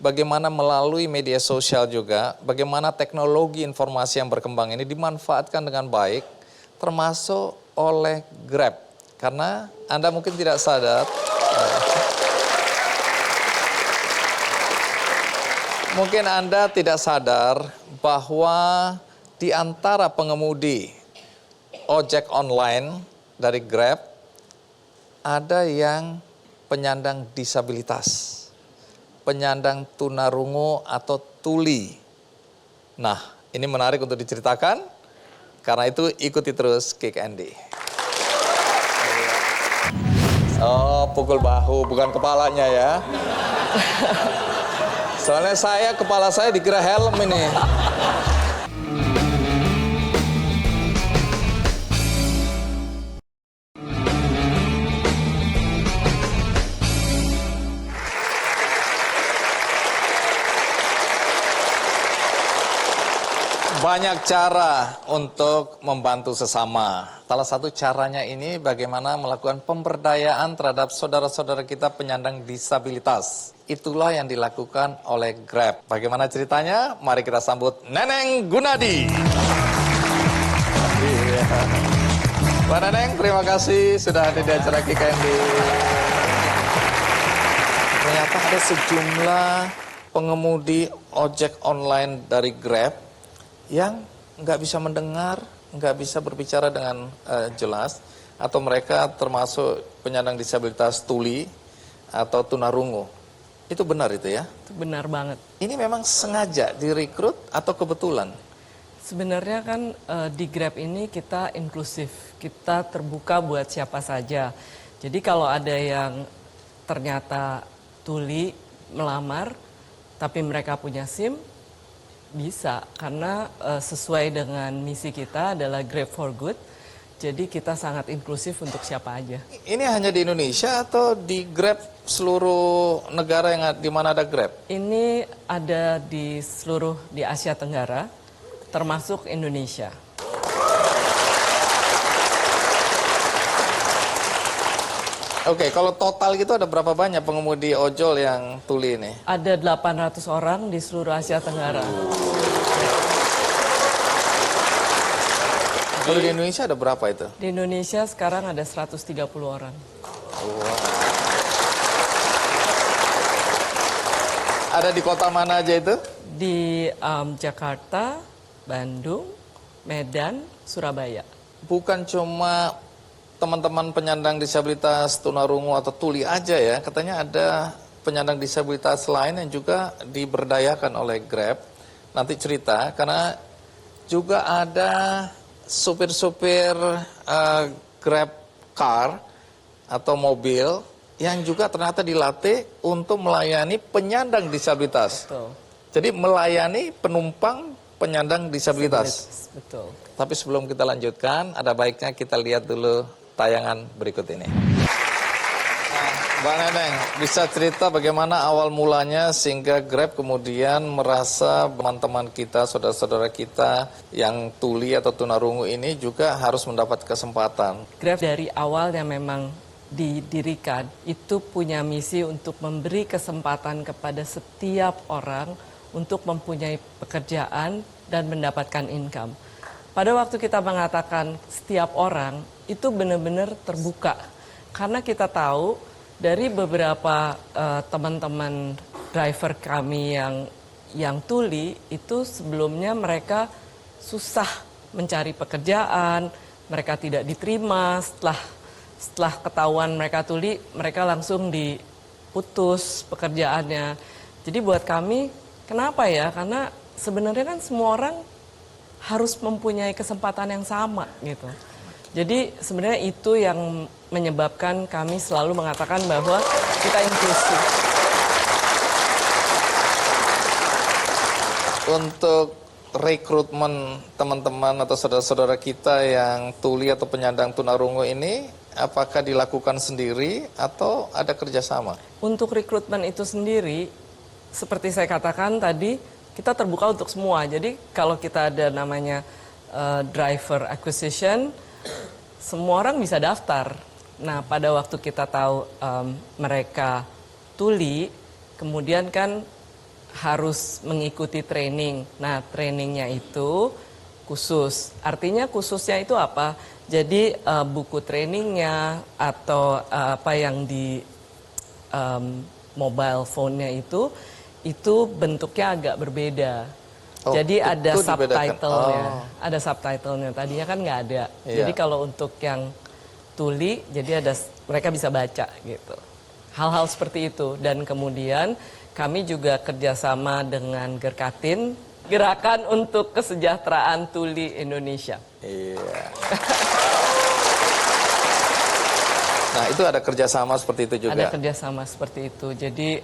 bagaimana melalui media sosial juga, bagaimana teknologi informasi yang berkembang ini dimanfaatkan dengan baik, termasuk oleh Grab. Karena Anda mungkin tidak sadar, mungkin Anda tidak sadar bahwa di antara pengemudi ojek online dari Grab, ada yang penyandang disabilitas, penyandang tunarungu atau tuli. Nah, ini menarik untuk diceritakan, karena itu ikuti terus Kick Andy. Oh, pukul bahu, bukan kepalanya ya. Soalnya kepala saya dikira helm ini. Banyak cara untuk membantu sesama. Salah satu caranya ini bagaimana melakukan pemberdayaan terhadap saudara-saudara kita penyandang disabilitas. itulah yang dilakukan oleh Grab. Bagaimana ceritanya? Mari kita sambut Neneng Gunadi. Iya. Mbak Neneng, terima kasih sudah hadir di acara KKND. Ternyata ada sejumlah pengemudi ojek online dari Grab yang nggak bisa mendengar, nggak bisa berbicara dengan jelas, atau mereka termasuk penyandang disabilitas tuli atau tunarungu. Itu benar itu ya? Itu benar banget. Ini memang sengaja direkrut atau kebetulan? Sebenarnya kan di Grab ini kita inklusif, kita terbuka buat siapa saja. Jadi kalau ada yang ternyata tuli melamar, tapi mereka punya SIM, bisa. Karena sesuai dengan misi kita adalah Grab for Good, jadi kita sangat inklusif untuk siapa aja. Ini hanya di Indonesia atau di Grab seluruh negara yang di mana ada Grab? Ini ada di seluruh di Asia Tenggara, termasuk Indonesia. Oke, kalau total gitu ada berapa banyak pengemudi ojol yang tuli ini? Ada 800 orang di seluruh Asia Tenggara. Kalau di Indonesia ada berapa itu? Di Indonesia sekarang ada 130 orang. Ada di kota mana aja itu? Di Jakarta, Bandung, Medan, Surabaya. Bukan cuma teman-teman penyandang disabilitas tunarungu atau tuli aja ya. Katanya ada penyandang disabilitas lain yang juga diberdayakan oleh Grab. Nanti cerita, karena juga ada supir-supir Grab car atau mobil yang juga ternyata dilatih untuk melayani penyandang disabilitas. Betul. Jadi melayani penumpang penyandang disabilitas. Betul. Tapi sebelum kita lanjutkan, ada baiknya kita lihat dulu tayangan berikut ini. Bang Neneng, bisa cerita bagaimana awal mulanya sehingga Grab kemudian merasa teman-teman kita, saudara-saudara kita yang tuli atau tunarungu ini juga harus mendapat kesempatan. Grab dari awal yang memang didirikan itu punya misi untuk memberi kesempatan kepada setiap orang untuk mempunyai pekerjaan dan mendapatkan income. Pada waktu kita mengatakan setiap orang, itu benar-benar terbuka. Karena kita tahu dari beberapa teman-teman driver kami yang tuli, itu sebelumnya mereka susah mencari pekerjaan, mereka tidak diterima, setelah ketahuan mereka tuli, mereka langsung diputus pekerjaannya. Jadi buat kami, kenapa ya? Karena sebenarnya kan semua orang harus mempunyai kesempatan yang sama gitu. Jadi sebenarnya itu yang menyebabkan kami selalu mengatakan bahwa kita inklusif. Untuk rekrutmen teman-teman atau saudara-saudara kita yang tuli atau penyandang tunarungu ini, apakah dilakukan sendiri atau ada kerjasama? Untuk rekrutmen itu sendiri, seperti saya katakan tadi, kita terbuka untuk semua. Jadi kalau kita ada namanya driver acquisition, semua orang bisa daftar. Nah, pada waktu kita tahu mereka tuli, kemudian kan harus mengikuti training. Nah, trainingnya itu khusus. Artinya khususnya itu apa? Jadi buku trainingnya atau apa yang di mobile phone-nya itu bentuknya agak berbeda. Oh, jadi ada itu dibedakan. subtitlenya, Oh. ada subtitlenya. Tadinya kan nggak ada. Iya. Jadi kalau untuk yang tuli, jadi mereka bisa baca gitu. Hal-hal seperti itu. Dan kemudian kami juga kerjasama dengan Gerkatin, Gerakan untuk Kesejahteraan Tuli Indonesia. Iya. Nah, itu ada kerjasama seperti itu juga? Ada kerjasama seperti itu. Jadi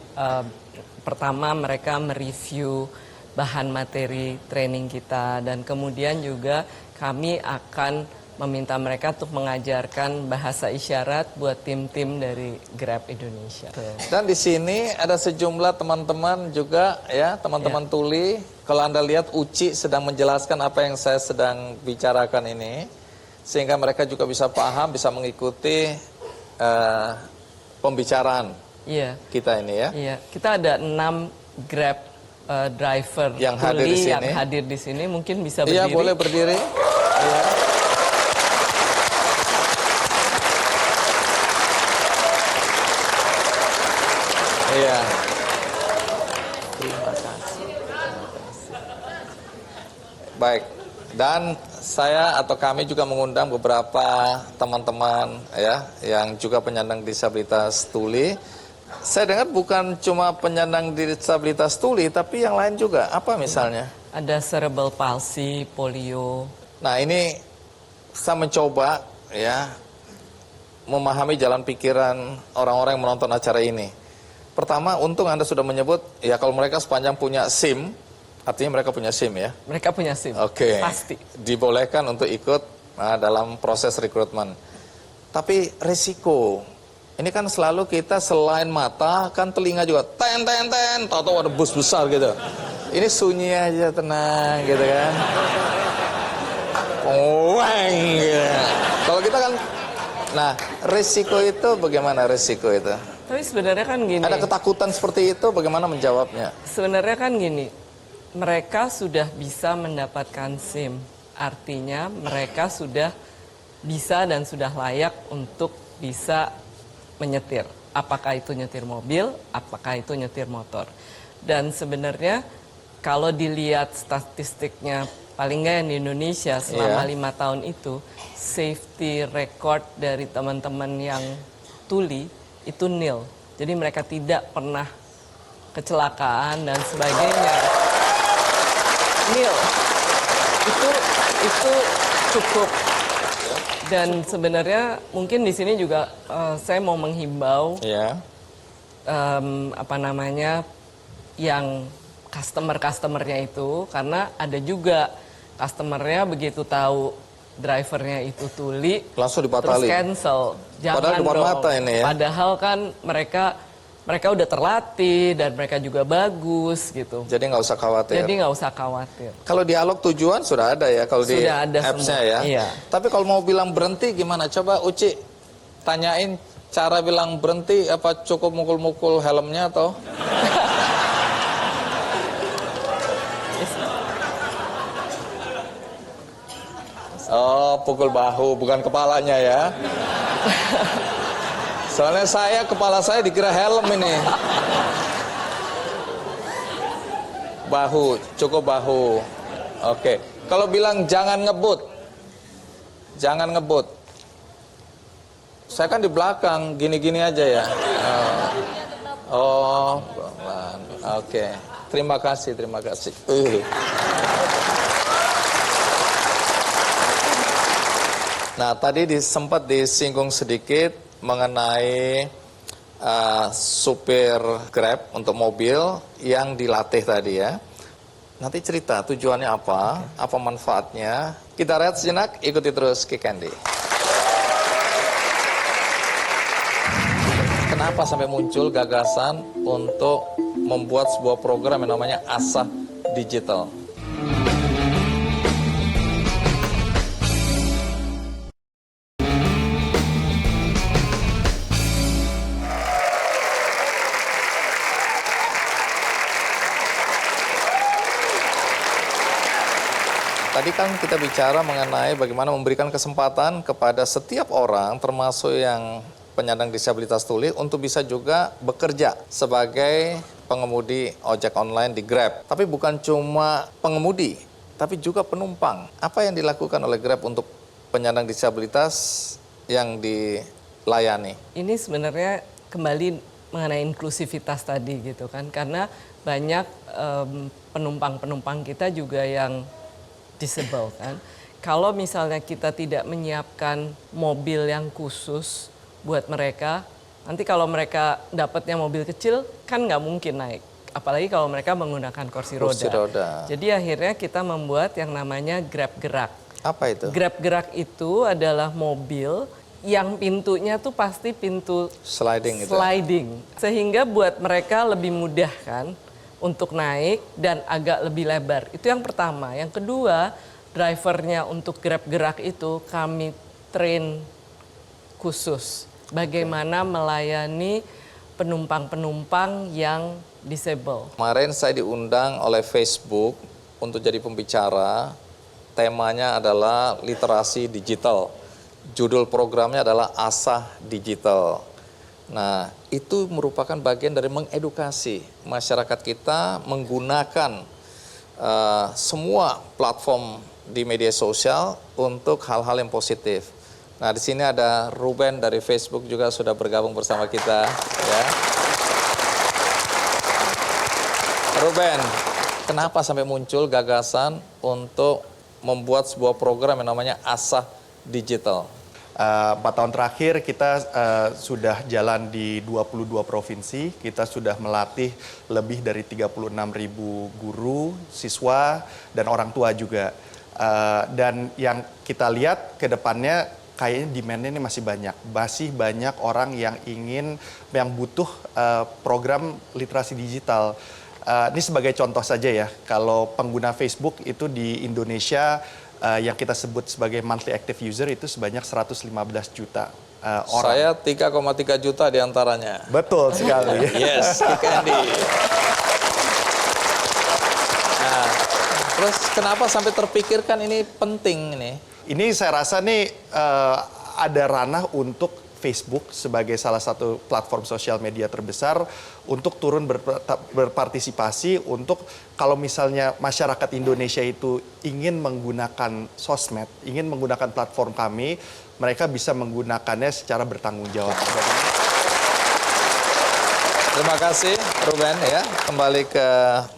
pertama mereka mereview bahan materi training kita, dan kemudian juga kami akan meminta mereka untuk mengajarkan bahasa isyarat buat tim-tim dari Grab Indonesia. Dan di sini ada sejumlah teman-teman juga ya, teman-teman Ya. tuli. Kalau Anda lihat Uci sedang menjelaskan apa yang saya sedang bicarakan ini, sehingga mereka juga bisa paham, bisa mengikuti pembicaraan Iya. kita ini ya. Iya, kita ada 6 Grab driver Yang hadir di tuli sini. yang hadir di sini. Mungkin bisa Iya, berdiri. boleh berdiri. Iya. Iya. Baik. Dan saya atau kami juga mengundang beberapa teman-teman ya yang juga penyandang disabilitas tuli. Saya dengar bukan cuma penyandang disabilitas tuli tapi yang lain juga. Apa misalnya? Ada cerebral palsy, polio. Nah, ini saya mencoba ya memahami jalan pikiran orang-orang yang menonton acara ini. Pertama, untung Anda sudah menyebut ya kalau mereka sepanjang punya SIM, artinya mereka punya SIM ya. Mereka punya SIM. Oke. Pasti. Dibolehkan untuk ikut dalam proses rekrutmen. Tapi risiko. Ini kan selalu kita selain mata kan telinga juga ten, tahu-tahu ada bus besar gitu. Ini sunyi aja, tenang gitu kan. Weng gitu. Kalau kita kan, nah risiko itu bagaimana risiko itu? Tapi sebenarnya kan gini. Ada ketakutan seperti itu, bagaimana menjawabnya? Sebenarnya kan gini. Mereka sudah bisa mendapatkan SIM. Artinya mereka sudah bisa dan sudah layak untuk bisa menyetir. Apakah itu nyetir mobil, apakah itu nyetir motor. Dan sebenarnya kalau dilihat statistiknya paling nggak yang di Indonesia selama 5 tahun itu, safety record dari teman-teman yang tuli itu nil. Jadi mereka tidak pernah kecelakaan dan sebagainya. Nil. Itu cukup. Dan sebenarnya mungkin di sini juga saya mau menghimbau Ya. yang customer-customernya itu, karena ada juga customernya begitu tahu drivernya itu tuli Langsung terus dibatalin. cancel. Padahal depan dong. mata ini ya. Padahal kan mereka udah terlatih dan mereka juga bagus gitu. Jadi nggak usah khawatir. Jadi nggak usah khawatir. Kalau dialog tujuan sudah ada ya kalau di Sudah ada apps-nya semua, ya. iya. Tapi kalau mau bilang berhenti gimana? Coba Uci tanyain cara bilang berhenti, apa cukup mukul-mukul helmnya atau? Oh, pukul bahu bukan kepalanya ya. Soalnya kepala saya dikira helm ini. Bahu, cukup bahu. Oke. Kalau bilang jangan ngebut. Jangan ngebut. Saya kan di belakang, gini-gini aja ya. Oh, pelan. Oke. Terima kasih, terima kasih. Nah, tadi sempat disinggung sedikit mengenai supir Grab untuk mobil yang dilatih tadi ya. Nanti cerita tujuannya apa manfaatnya. Kita rehat sejenak, ikuti terus Kick Candy. Kenapa sampai muncul gagasan untuk membuat sebuah program yang namanya Asah Digital? Tadi kan kita bicara mengenai bagaimana memberikan kesempatan kepada setiap orang, termasuk yang penyandang disabilitas tuli, untuk bisa juga bekerja sebagai pengemudi ojek online di Grab. Tapi bukan cuma pengemudi, tapi juga penumpang. Apa yang dilakukan oleh Grab untuk penyandang disabilitas yang dilayani? Ini sebenarnya kembali mengenai inklusivitas tadi gitu kan, karena banyak penumpang-penumpang kita juga yang disable kan. Kalau misalnya kita tidak menyiapkan mobil yang khusus buat mereka, nanti kalau mereka dapatnya mobil kecil kan nggak mungkin naik. Apalagi kalau mereka menggunakan kursi roda. Jadi akhirnya kita membuat yang namanya Grab Gerak. Apa itu? Grab Gerak itu adalah mobil yang pintunya tuh pasti pintu Sliding gitu. sliding. Sehingga buat mereka lebih mudah kan untuk naik dan agak lebih lebar. Itu yang pertama. Yang kedua, drivernya untuk Grab Gerak itu kami train khusus. Bagaimana melayani penumpang-penumpang yang disable. Kemarin saya diundang oleh Facebook untuk jadi pembicara. Temanya adalah literasi digital. Judul programnya adalah Asah Digital. Nah, itu merupakan bagian dari mengedukasi masyarakat kita menggunakan semua platform di media sosial untuk hal-hal yang positif. Nah, di sini ada Ruben dari Facebook juga sudah bergabung bersama kita, ya. Ruben, kenapa sampai muncul gagasan untuk membuat sebuah program yang namanya Asah Digital? 4 tahun terakhir kita sudah jalan di 22 provinsi, kita sudah melatih lebih dari 36.000 guru, siswa, dan orang tua juga. Dan yang kita lihat ke depannya kayaknya demand-nya ini masih banyak orang yang butuh program literasi digital. Ini sebagai contoh saja ya, kalau pengguna Facebook itu di Indonesia yang kita sebut sebagai monthly active user itu sebanyak 115 juta orang. Saya 3,3 juta diantaranya. Betul sekali. Yes, Candy. Nah, terus kenapa sampai terpikirkan ini penting ini? Ini saya rasa nih ada ranah untuk Facebook sebagai salah satu platform sosial media terbesar untuk turun berpartisipasi untuk kalau misalnya masyarakat Indonesia itu ingin menggunakan sosmed, ingin menggunakan platform kami, mereka bisa menggunakannya secara bertanggung jawab. Terima kasih Ruben ya. Kembali ke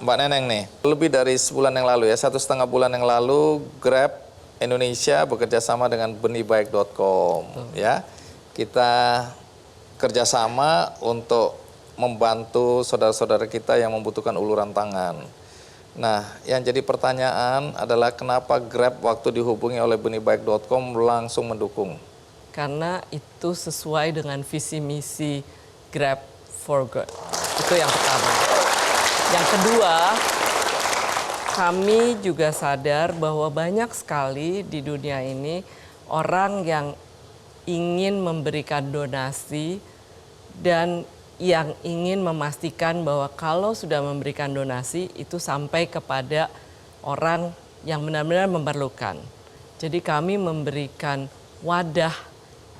Mbak Neneng nih. Lebih dari sebulan yang lalu ya, 1,5 bulan yang lalu Grab Indonesia bekerja sama dengan benihbaik.com ya. Kita kerjasama untuk membantu saudara-saudara kita yang membutuhkan uluran tangan. Nah, yang jadi pertanyaan adalah kenapa Grab waktu dihubungi oleh benihbaik.com langsung mendukung? Karena itu sesuai dengan visi misi Grab for Good. Itu yang pertama. Yang kedua, kami juga sadar bahwa banyak sekali di dunia ini orang yang ingin memberikan donasi dan yang ingin memastikan bahwa kalau sudah memberikan donasi itu sampai kepada orang yang benar-benar memerlukan. Jadi kami memberikan wadah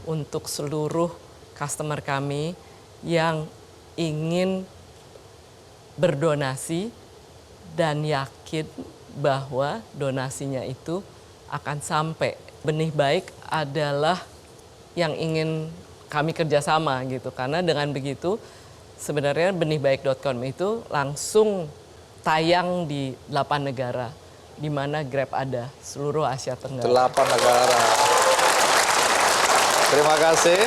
untuk seluruh customer kami yang ingin berdonasi dan yakin bahwa donasinya itu akan sampai. Benih Baik adalah yang ingin kami kerjasama gitu, karena dengan begitu sebenarnya benihbaik.com itu langsung tayang di 8 negara di mana Grab ada, seluruh Asia Tenggara. 8 negara. Terima kasih.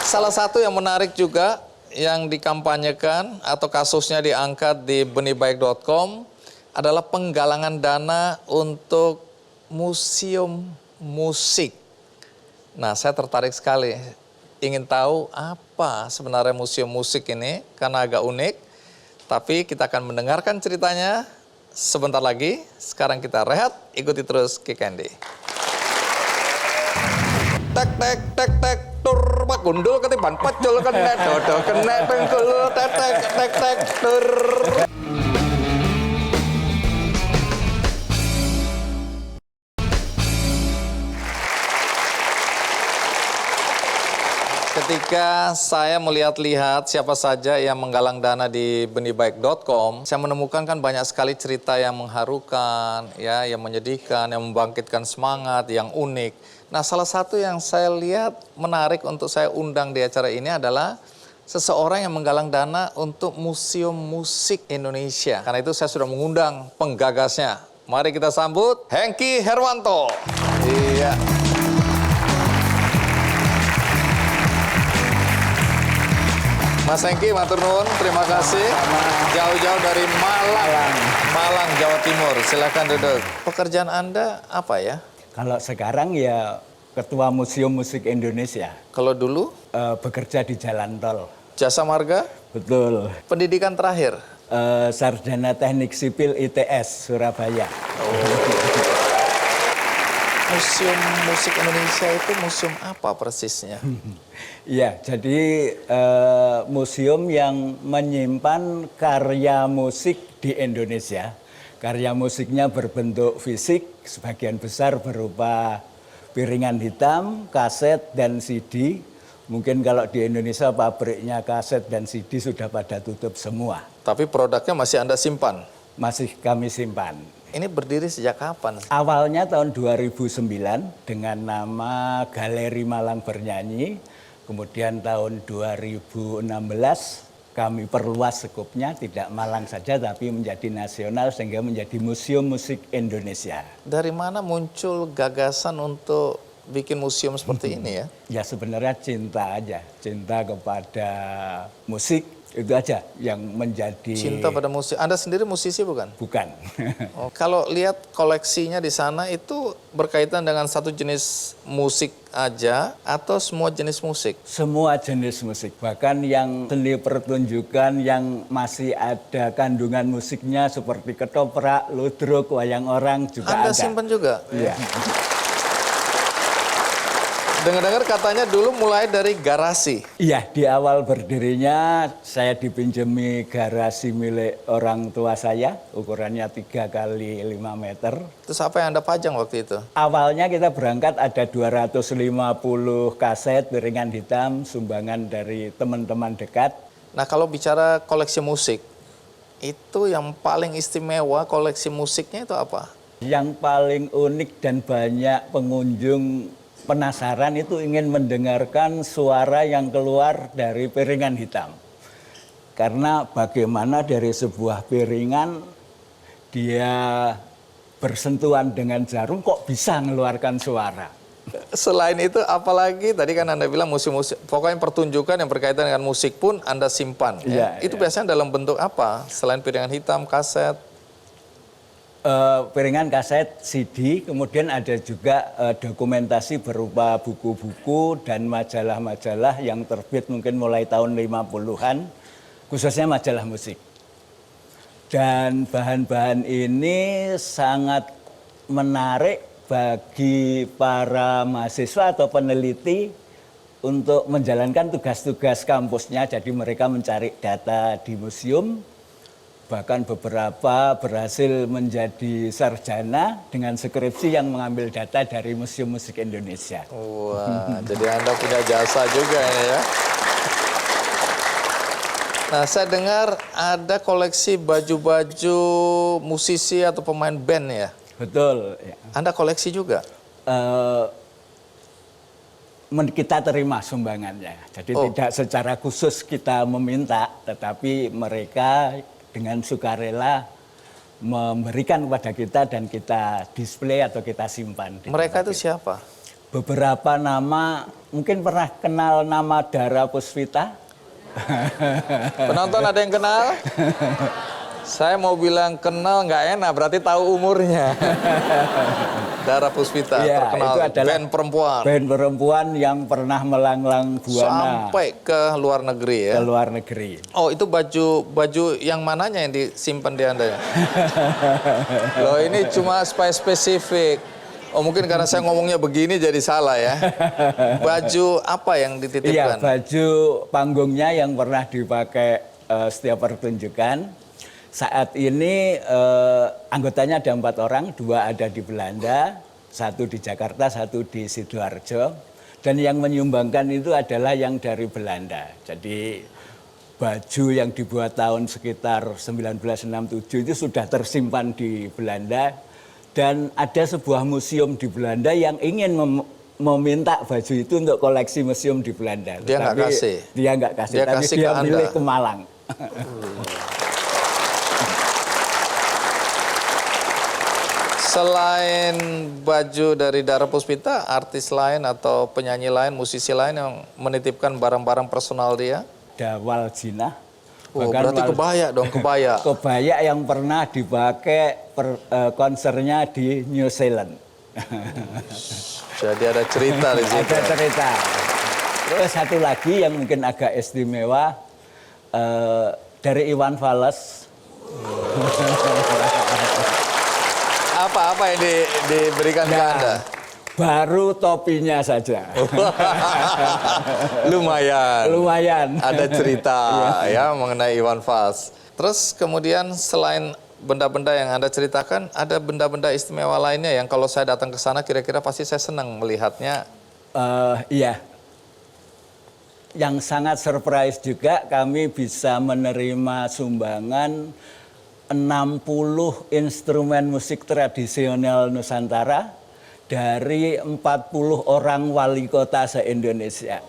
Salah satu yang menarik juga yang dikampanyekan atau kasusnya diangkat di benihbaik.com adalah penggalangan dana untuk museum musik. Nah, saya tertarik sekali ingin tahu apa sebenarnya museum musik ini karena agak unik. Tapi kita akan mendengarkan ceritanya sebentar lagi. Sekarang kita rehat, ikuti terus Ki Candy. Tek tek tek tek tur pak gundul ketiban pecul kena dodol kena tengkul tek tek tek tek tur. Ketika saya melihat-lihat siapa saja yang menggalang dana di benihbaik.com, saya menemukan kan banyak sekali cerita yang mengharukan, ya, yang menyedihkan, yang membangkitkan semangat, yang unik. Nah, salah satu yang saya lihat menarik untuk saya undang di acara ini adalah seseorang yang menggalang dana untuk Museum Musik Indonesia. Karena itu saya sudah mengundang penggagasnya. Mari kita sambut Hengki Herwanto. Iya. Mas Hengki, matur nuwun, terima kasih. Jauh-jauh dari Malang, Jawa Timur. Silakan duduk. Pekerjaan Anda apa ya? Kalau sekarang ya Ketua Museum Musik Indonesia. Kalau dulu? Bekerja di Jalan Tol. Jasa Marga? Betul. Pendidikan terakhir? Sarjana Teknik Sipil ITS Surabaya. Museum Musik Indonesia itu museum apa persisnya? Iya, jadi museum yang menyimpan karya musik di Indonesia. Karya musiknya berbentuk fisik, sebagian besar berupa piringan hitam, kaset, dan CD. Mungkin kalau di Indonesia pabriknya kaset dan CD sudah pada tutup semua. Tapi produknya masih Anda simpan? Masih kami simpan. Ini berdiri sejak kapan? Awalnya tahun 2009 dengan nama Galeri Malang Bernyanyi. Kemudian tahun 2016 kami perluas skupnya, tidak Malang saja tapi menjadi nasional sehingga menjadi Museum Musik Indonesia. Dari mana muncul gagasan untuk bikin museum seperti ini ya? Ya sebenarnya cinta aja, cinta kepada musik itu aja yang menjadi... Cinta pada musik. Anda sendiri musisi bukan? Bukan. Oh, kalau lihat koleksinya di sana itu berkaitan dengan satu jenis musik aja atau semua jenis musik? Semua jenis musik, bahkan yang seni pertunjukan yang masih ada kandungan musiknya seperti ketoprak, ludruk, wayang orang juga Anda ada. simpan juga? Iya. Dengar-dengar katanya dulu mulai dari garasi. Iya, di awal berdirinya saya dipinjemi garasi milik orang tua saya, ukurannya 3 kali 5 meter. Terus apa yang Anda pajang waktu itu? Awalnya kita berangkat ada 250 kaset piringan hitam, sumbangan dari teman-teman dekat. Nah kalau bicara koleksi musik, itu yang paling istimewa koleksi musiknya itu apa? Yang paling unik dan banyak pengunjung penasaran itu ingin mendengarkan suara yang keluar dari piringan hitam. Karena bagaimana dari sebuah piringan dia bersentuhan dengan jarum kok bisa mengeluarkan suara. Selain itu apalagi tadi kan Anda bilang musik-musik, pokoknya pertunjukan yang berkaitan dengan musik pun Anda simpan. Ya? Iya, Itu iya. biasanya dalam bentuk apa? Selain piringan hitam, kaset? Piringan kaset, CD, kemudian ada juga dokumentasi berupa buku-buku dan majalah-majalah yang terbit mungkin mulai tahun 50-an, khususnya majalah musik. Dan bahan-bahan ini sangat menarik bagi para mahasiswa atau peneliti untuk menjalankan tugas-tugas kampusnya. Jadi mereka mencari data di museum, bahkan beberapa berhasil menjadi sarjana dengan skripsi yang mengambil data dari Museum Musik Indonesia. Wah, jadi Anda punya jasa juga ini ya. Nah, saya dengar ada koleksi baju-baju musisi atau pemain band ya. Betul. Ya. Anda koleksi juga? Kita terima sumbangannya. Jadi tidak secara khusus kita meminta, tetapi mereka dengan sukarela memberikan kepada kita dan kita display atau kita simpan. Mereka itu siapa? Beberapa nama, mungkin pernah kenal nama Dara Puspita? Penonton ada yang kenal? Saya mau bilang kenal nggak enak, berarti tahu umurnya. Dara Puspita, Ya, terkenal itu adalah band perempuan. Band perempuan yang pernah melanglang buana Sampai ke luar negeri ya. ke luar negeri. Oh, itu baju yang mananya yang disimpan di Anda ya? Loh, ini cuma supaya spesifik. Oh, mungkin karena saya ngomongnya begini jadi salah ya. Baju apa yang Iya, dititipkan? baju panggungnya yang pernah dipakai setiap pertunjukan. Saat ini anggotanya ada 4 orang, 2 ada di Belanda, 1 di Jakarta, 1 di Sidoarjo. Dan yang menyumbangkan itu adalah yang dari Belanda. Jadi baju yang dibuat tahun sekitar 1967 itu sudah tersimpan di Belanda. Dan ada sebuah museum di Belanda yang ingin meminta baju itu untuk koleksi museum di Belanda. Dia nggak kasih? Dia nggak kasih, Dia tapi kasih dia ke Anda? milih ke Malang. Selain baju dari Dara Puspita, artis lain atau penyanyi lain, musisi lain yang menitipkan barang-barang personal dia? Ada Waljina. Oh, berarti kebaya dong, kebaya. Kebaya yang pernah dipakai konsernya di New Zealand. Jadi ada cerita di situ. Ada cerita. Terus satu lagi yang mungkin agak istimewa dari Iwan Fals. Apa yang diberikan ke Anda? Baru topinya saja. Lumayan. Lumayan. Ada cerita ya mengenai Iwan Fals. Terus kemudian selain benda-benda yang Anda ceritakan, ada benda-benda istimewa lainnya yang kalau saya datang ke sana kira-kira pasti saya senang melihatnya. Iya. Yang sangat surprise juga kami bisa menerima sumbangan 60 instrumen musik tradisional Nusantara dari 40 orang wali kota se-Indonesia.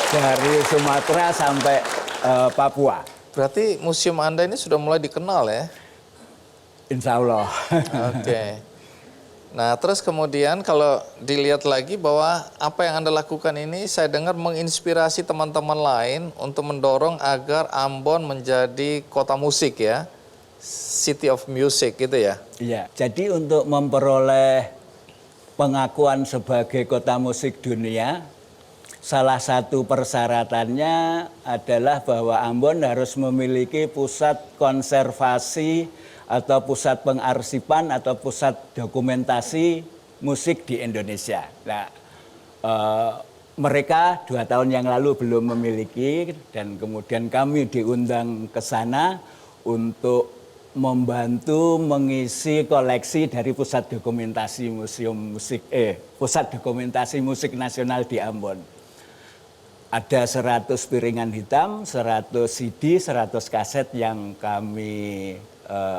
Dari Sumatera sampai Papua. Berarti museum Anda ini sudah mulai dikenal ya? Insya Allah. Oke. Nah, terus kemudian kalau dilihat lagi bahwa apa yang Anda lakukan ini saya dengar menginspirasi teman-teman lain untuk mendorong agar Ambon menjadi kota musik ya. City of Music gitu ya. Iya, jadi untuk memperoleh pengakuan sebagai kota musik dunia, salah satu persyaratannya adalah bahwa Ambon harus memiliki pusat konservasi atau pusat pengarsipan atau pusat dokumentasi musik di Indonesia. Nah, mereka 2 tahun yang lalu belum memiliki dan kemudian kami diundang ke sana untuk membantu mengisi koleksi dari pusat dokumentasi pusat dokumentasi musik nasional di Ambon. Ada 100 piringan hitam, 100 CD, 100 kaset yang kami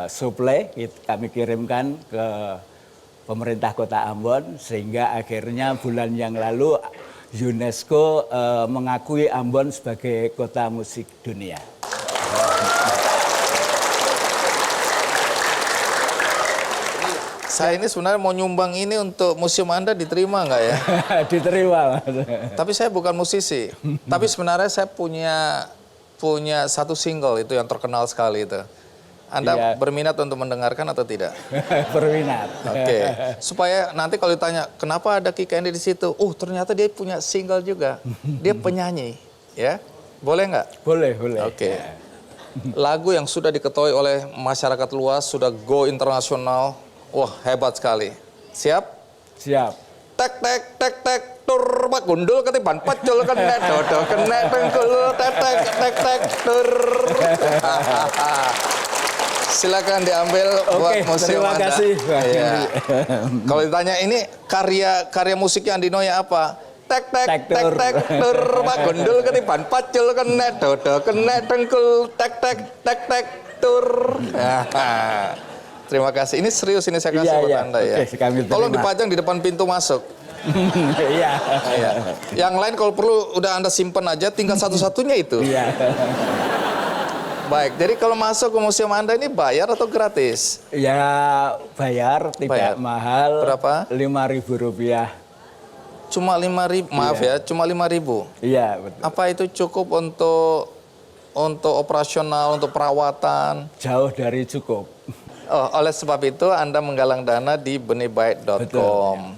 suplai, kami kirimkan ke pemerintah kota Ambon sehingga akhirnya bulan yang lalu UNESCO mengakui Ambon sebagai kota musik dunia. Saya ini sebenarnya mau nyumbang ini untuk museum Anda, diterima nggak ya? Diterima. Tapi saya bukan musisi. Tapi sebenarnya saya punya satu single itu yang terkenal sekali itu. Anda Iya. berminat untuk mendengarkan atau tidak? Berminat. Oke. Supaya nanti kalau ditanya, kenapa ada Ki Kendi di situ? Ternyata dia punya single juga. Dia penyanyi, ya. Boleh nggak? Boleh, boleh. Oke. Lagu yang sudah diketahui oleh masyarakat luas, sudah go internasional. Wah, hebat sekali. Siap? Siap. Tek tek tek tek tur pak gundul ketiban pacul kena dodo kena tengkul tek tek tek tek tur. Silakan diambil buat Oke, museum terima Anda. kasih, Bang. Iya. Kalau ditanya ini karya musiknya Andino ya apa? Tek tek Tek, tek tur. tek tur pak gundul ketiban pacul kena dodo kena tengkul tek tek tek tek tur. Terima kasih. Ini serius ini saya kasih Iya, buat iya. Anda ya. Oke, kami terima. Tolong dipajang di depan pintu masuk. Iya. Iya. Yang lain kalau perlu udah Anda simpen aja, tinggal satu-satunya itu. Iya. Baik, jadi kalau masuk ke museum Anda ini bayar atau gratis? Ya bayar, tidak Bayar. mahal. Berapa? Rp5.000. Cuma 5.000, maaf ya, cuma 5.000. Iya, betul. Apa itu cukup untuk operasional, untuk perawatan? Jauh dari cukup. Oleh sebab itu Anda menggalang dana di benihbaik.com.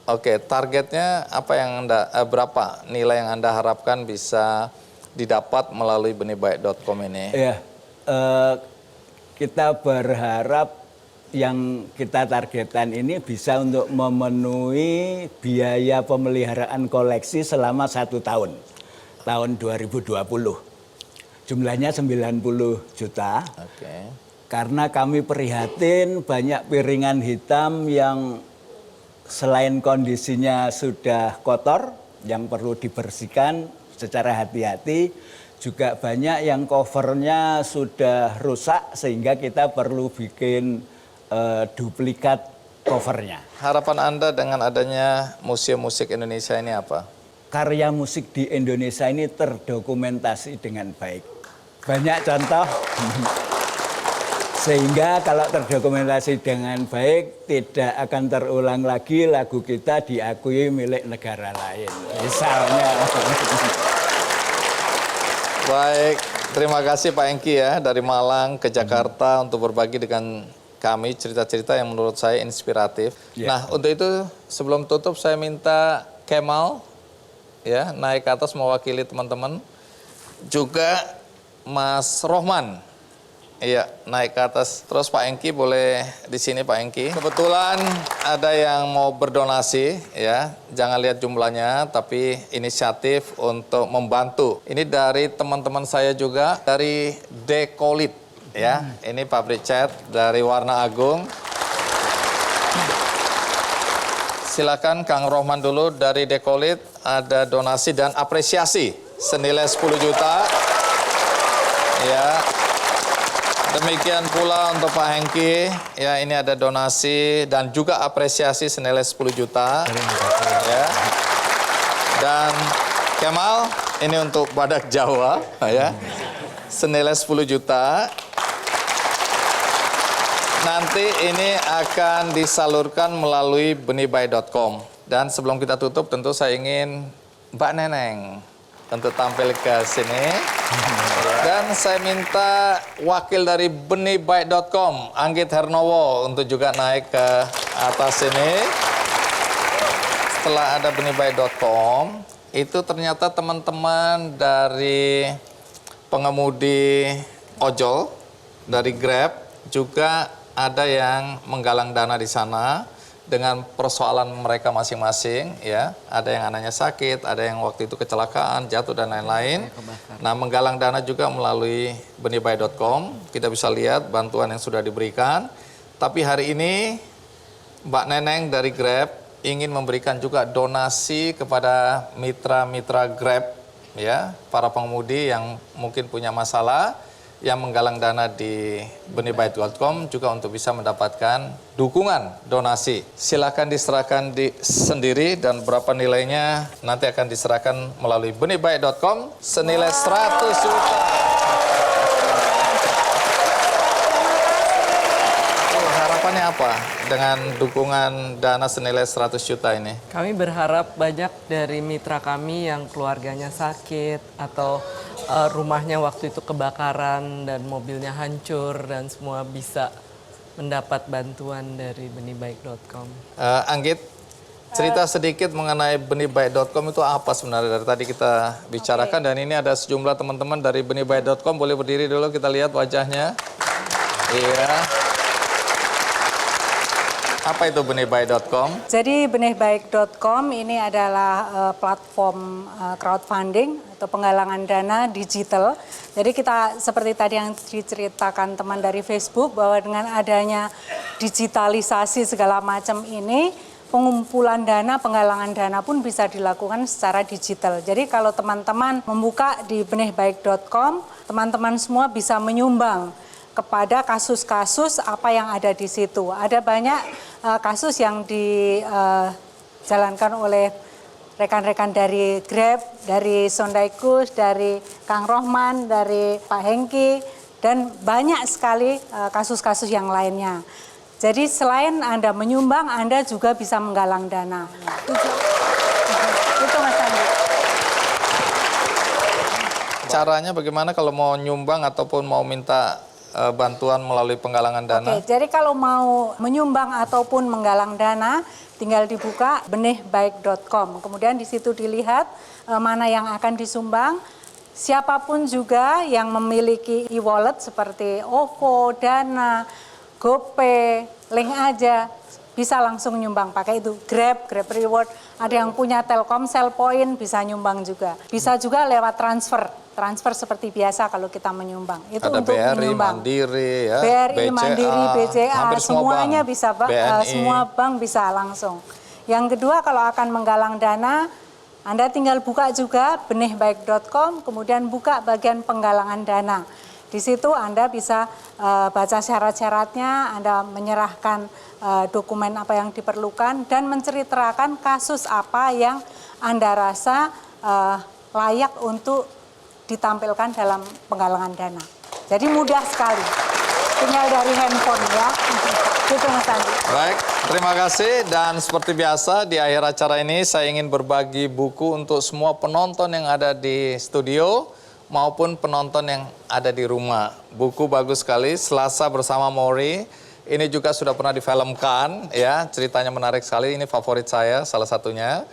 Oke, targetnya apa yang berapa nilai yang Anda harapkan bisa didapat melalui benihbaik.com ini? Iya. Kita berharap yang kita targetkan ini bisa untuk memenuhi biaya pemeliharaan koleksi selama 1 tahun. Tahun 2020. Jumlahnya 90 juta. Oke. Karena kami prihatin banyak piringan hitam yang selain kondisinya sudah kotor, yang perlu dibersihkan secara hati-hati, juga banyak yang covernya sudah rusak sehingga kita perlu bikin duplikat covernya. Harapan Anda dengan adanya Museum Musik Indonesia ini apa? Karya musik di Indonesia ini terdokumentasi dengan baik. Banyak contoh. Sehingga kalau terdokumentasi dengan baik, tidak akan terulang lagi lagu kita diakui milik negara lain. Misalnya. Baik, terima kasih Pak Engki ya dari Malang ke Jakarta untuk berbagi dengan kami cerita-cerita yang menurut saya inspiratif. Ya. Nah, untuk itu sebelum tutup saya minta Kemal ya naik ke atas mewakili teman-teman. Juga Mas Rohman. Iya, naik ke atas. Terus Pak Engki boleh di sini Pak Engki. Kebetulan ada yang mau berdonasi ya. Jangan lihat jumlahnya tapi inisiatif untuk membantu. Ini dari teman-teman saya juga dari Decolit ya. Ini pabrik cat dari Warna Agung. Silakan Kang Rohman dulu dari Decolit, ada donasi dan apresiasi senilai 10 juta. Ya. Demikian pula untuk Pak Hengki, ya ini ada donasi dan juga apresiasi senilai 10 juta. Ya. Dan Kemal, ini untuk Badak Jawa, ya, senilai 10 juta. Nanti ini akan disalurkan melalui benihbaik.com. Dan sebelum kita tutup, tentu saya ingin Mbak Neneng untuk tampil ke sini. Dan saya minta wakil dari benihbaik.com, Anggit Hernowo, untuk juga naik ke atas sini. Setelah ada benihbaik.com, itu ternyata teman-teman dari pengemudi ojol, dari Grab, juga ada yang menggalang dana di sana dengan persoalan mereka masing-masing, ya. Ada yang anaknya sakit, ada yang waktu itu kecelakaan, jatuh dan lain-lain. Nah, menggalang dana juga melalui benihbaik.com. Kita bisa lihat bantuan yang sudah diberikan. Tapi hari ini Mbak Neneng dari Grab ingin memberikan juga donasi kepada mitra-mitra Grab, ya, para pengemudi yang mungkin punya masalah, yang menggalang dana di benihbaik.com juga untuk bisa mendapatkan dukungan donasi. Silakan diserahkan sendiri dan berapa nilainya nanti akan diserahkan melalui benihbaik.com senilai 100 juta. Harapannya apa dengan dukungan dana senilai 100 juta ini? Kami berharap banyak dari mitra kami yang keluarganya sakit atau rumahnya waktu itu kebakaran dan mobilnya hancur dan semua bisa mendapat bantuan dari benihbaik.com. Anggit, cerita sedikit mengenai benihbaik.com itu apa sebenarnya dari tadi kita bicarakan. Dan ini ada sejumlah teman-teman dari benihbaik.com, boleh berdiri dulu kita lihat wajahnya. Iya. Apa itu benihbaik.com? Jadi benihbaik.com ini adalah platform crowdfunding atau penggalangan dana digital. Jadi kita seperti tadi yang diceritakan teman dari Facebook bahwa dengan adanya digitalisasi segala macam ini, pengumpulan dana, penggalangan dana pun bisa dilakukan secara digital. Jadi kalau teman-teman membuka di benihbaik.com, teman-teman semua bisa menyumbang kepada kasus-kasus apa yang ada di situ. Ada banyak kasus yang dijalankan oleh rekan-rekan dari Grab, dari Sondaikus, dari Kang Rohman, dari Pak Hengki, dan banyak sekali kasus-kasus yang lainnya. Jadi selain Anda menyumbang, Anda juga bisa menggalang dana. Itu Mas Andi. Caranya bagaimana kalau mau nyumbang ataupun mau minta bantuan melalui penggalangan dana? Oke, jadi kalau mau menyumbang ataupun menggalang dana, tinggal dibuka benihbaik.com. Kemudian di situ dilihat mana yang akan disumbang. Siapapun juga yang memiliki e-wallet seperti OVO, Dana, GoPay, Link Aja, bisa langsung nyumbang pakai itu. Grab Reward, ada yang punya Telkomsel Point bisa nyumbang juga. Bisa juga lewat transfer seperti biasa kalau kita menyumbang. Itu ada untuk BRI, menyumbang. Mandiri, ya, BRI, BCA, Mandiri, BCA, hampir semuanya bank, bisa, BNI. semua bank bisa langsung. Yang kedua, kalau akan menggalang dana, Anda tinggal buka juga benihbaik.com, kemudian buka bagian penggalangan dana. Di situ Anda bisa baca syarat-syaratnya, Anda menyerahkan dokumen apa yang diperlukan, dan menceritakan kasus apa yang Anda rasa layak untuk ditampilkan dalam penggalangan dana. Jadi mudah sekali, tinggal dari handphone ya. Gitu Mas Andi. Baik, terima kasih. Dan seperti biasa di akhir acara ini saya ingin berbagi buku untuk semua penonton yang ada di studio maupun penonton yang ada di rumah. Buku bagus sekali, Selasa Bersama Mori. Ini juga sudah pernah difilmkan, ya, ceritanya menarik sekali. Ini favorit saya, salah satunya.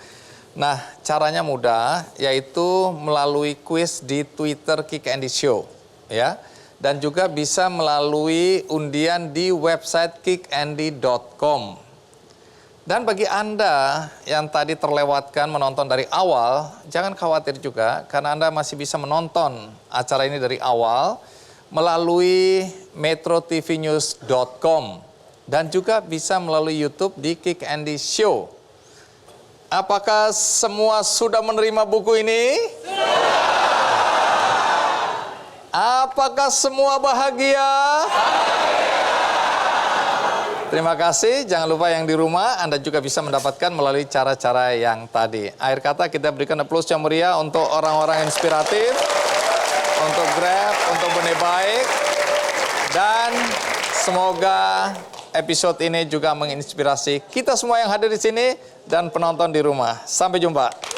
Nah, caranya mudah, yaitu melalui kuis di Twitter Kick Andy Show, ya. dan juga bisa melalui undian di website kickandy.com. Dan bagi Anda yang tadi terlewatkan menonton dari awal, jangan khawatir juga karena Anda masih bisa menonton acara ini dari awal melalui metrotvnews.com dan juga bisa melalui YouTube di Kick Andy Show. Apakah semua sudah menerima buku ini? Apakah semua bahagia? Terima kasih, jangan lupa yang di rumah Anda juga bisa mendapatkan melalui cara-cara yang tadi. Akhir kata kita berikan aplaus yang meriah untuk orang-orang inspiratif, untuk Grab, untuk Benih Baik, dan semoga episode ini juga menginspirasi kita semua yang hadir di sini dan penonton di rumah. Sampai jumpa.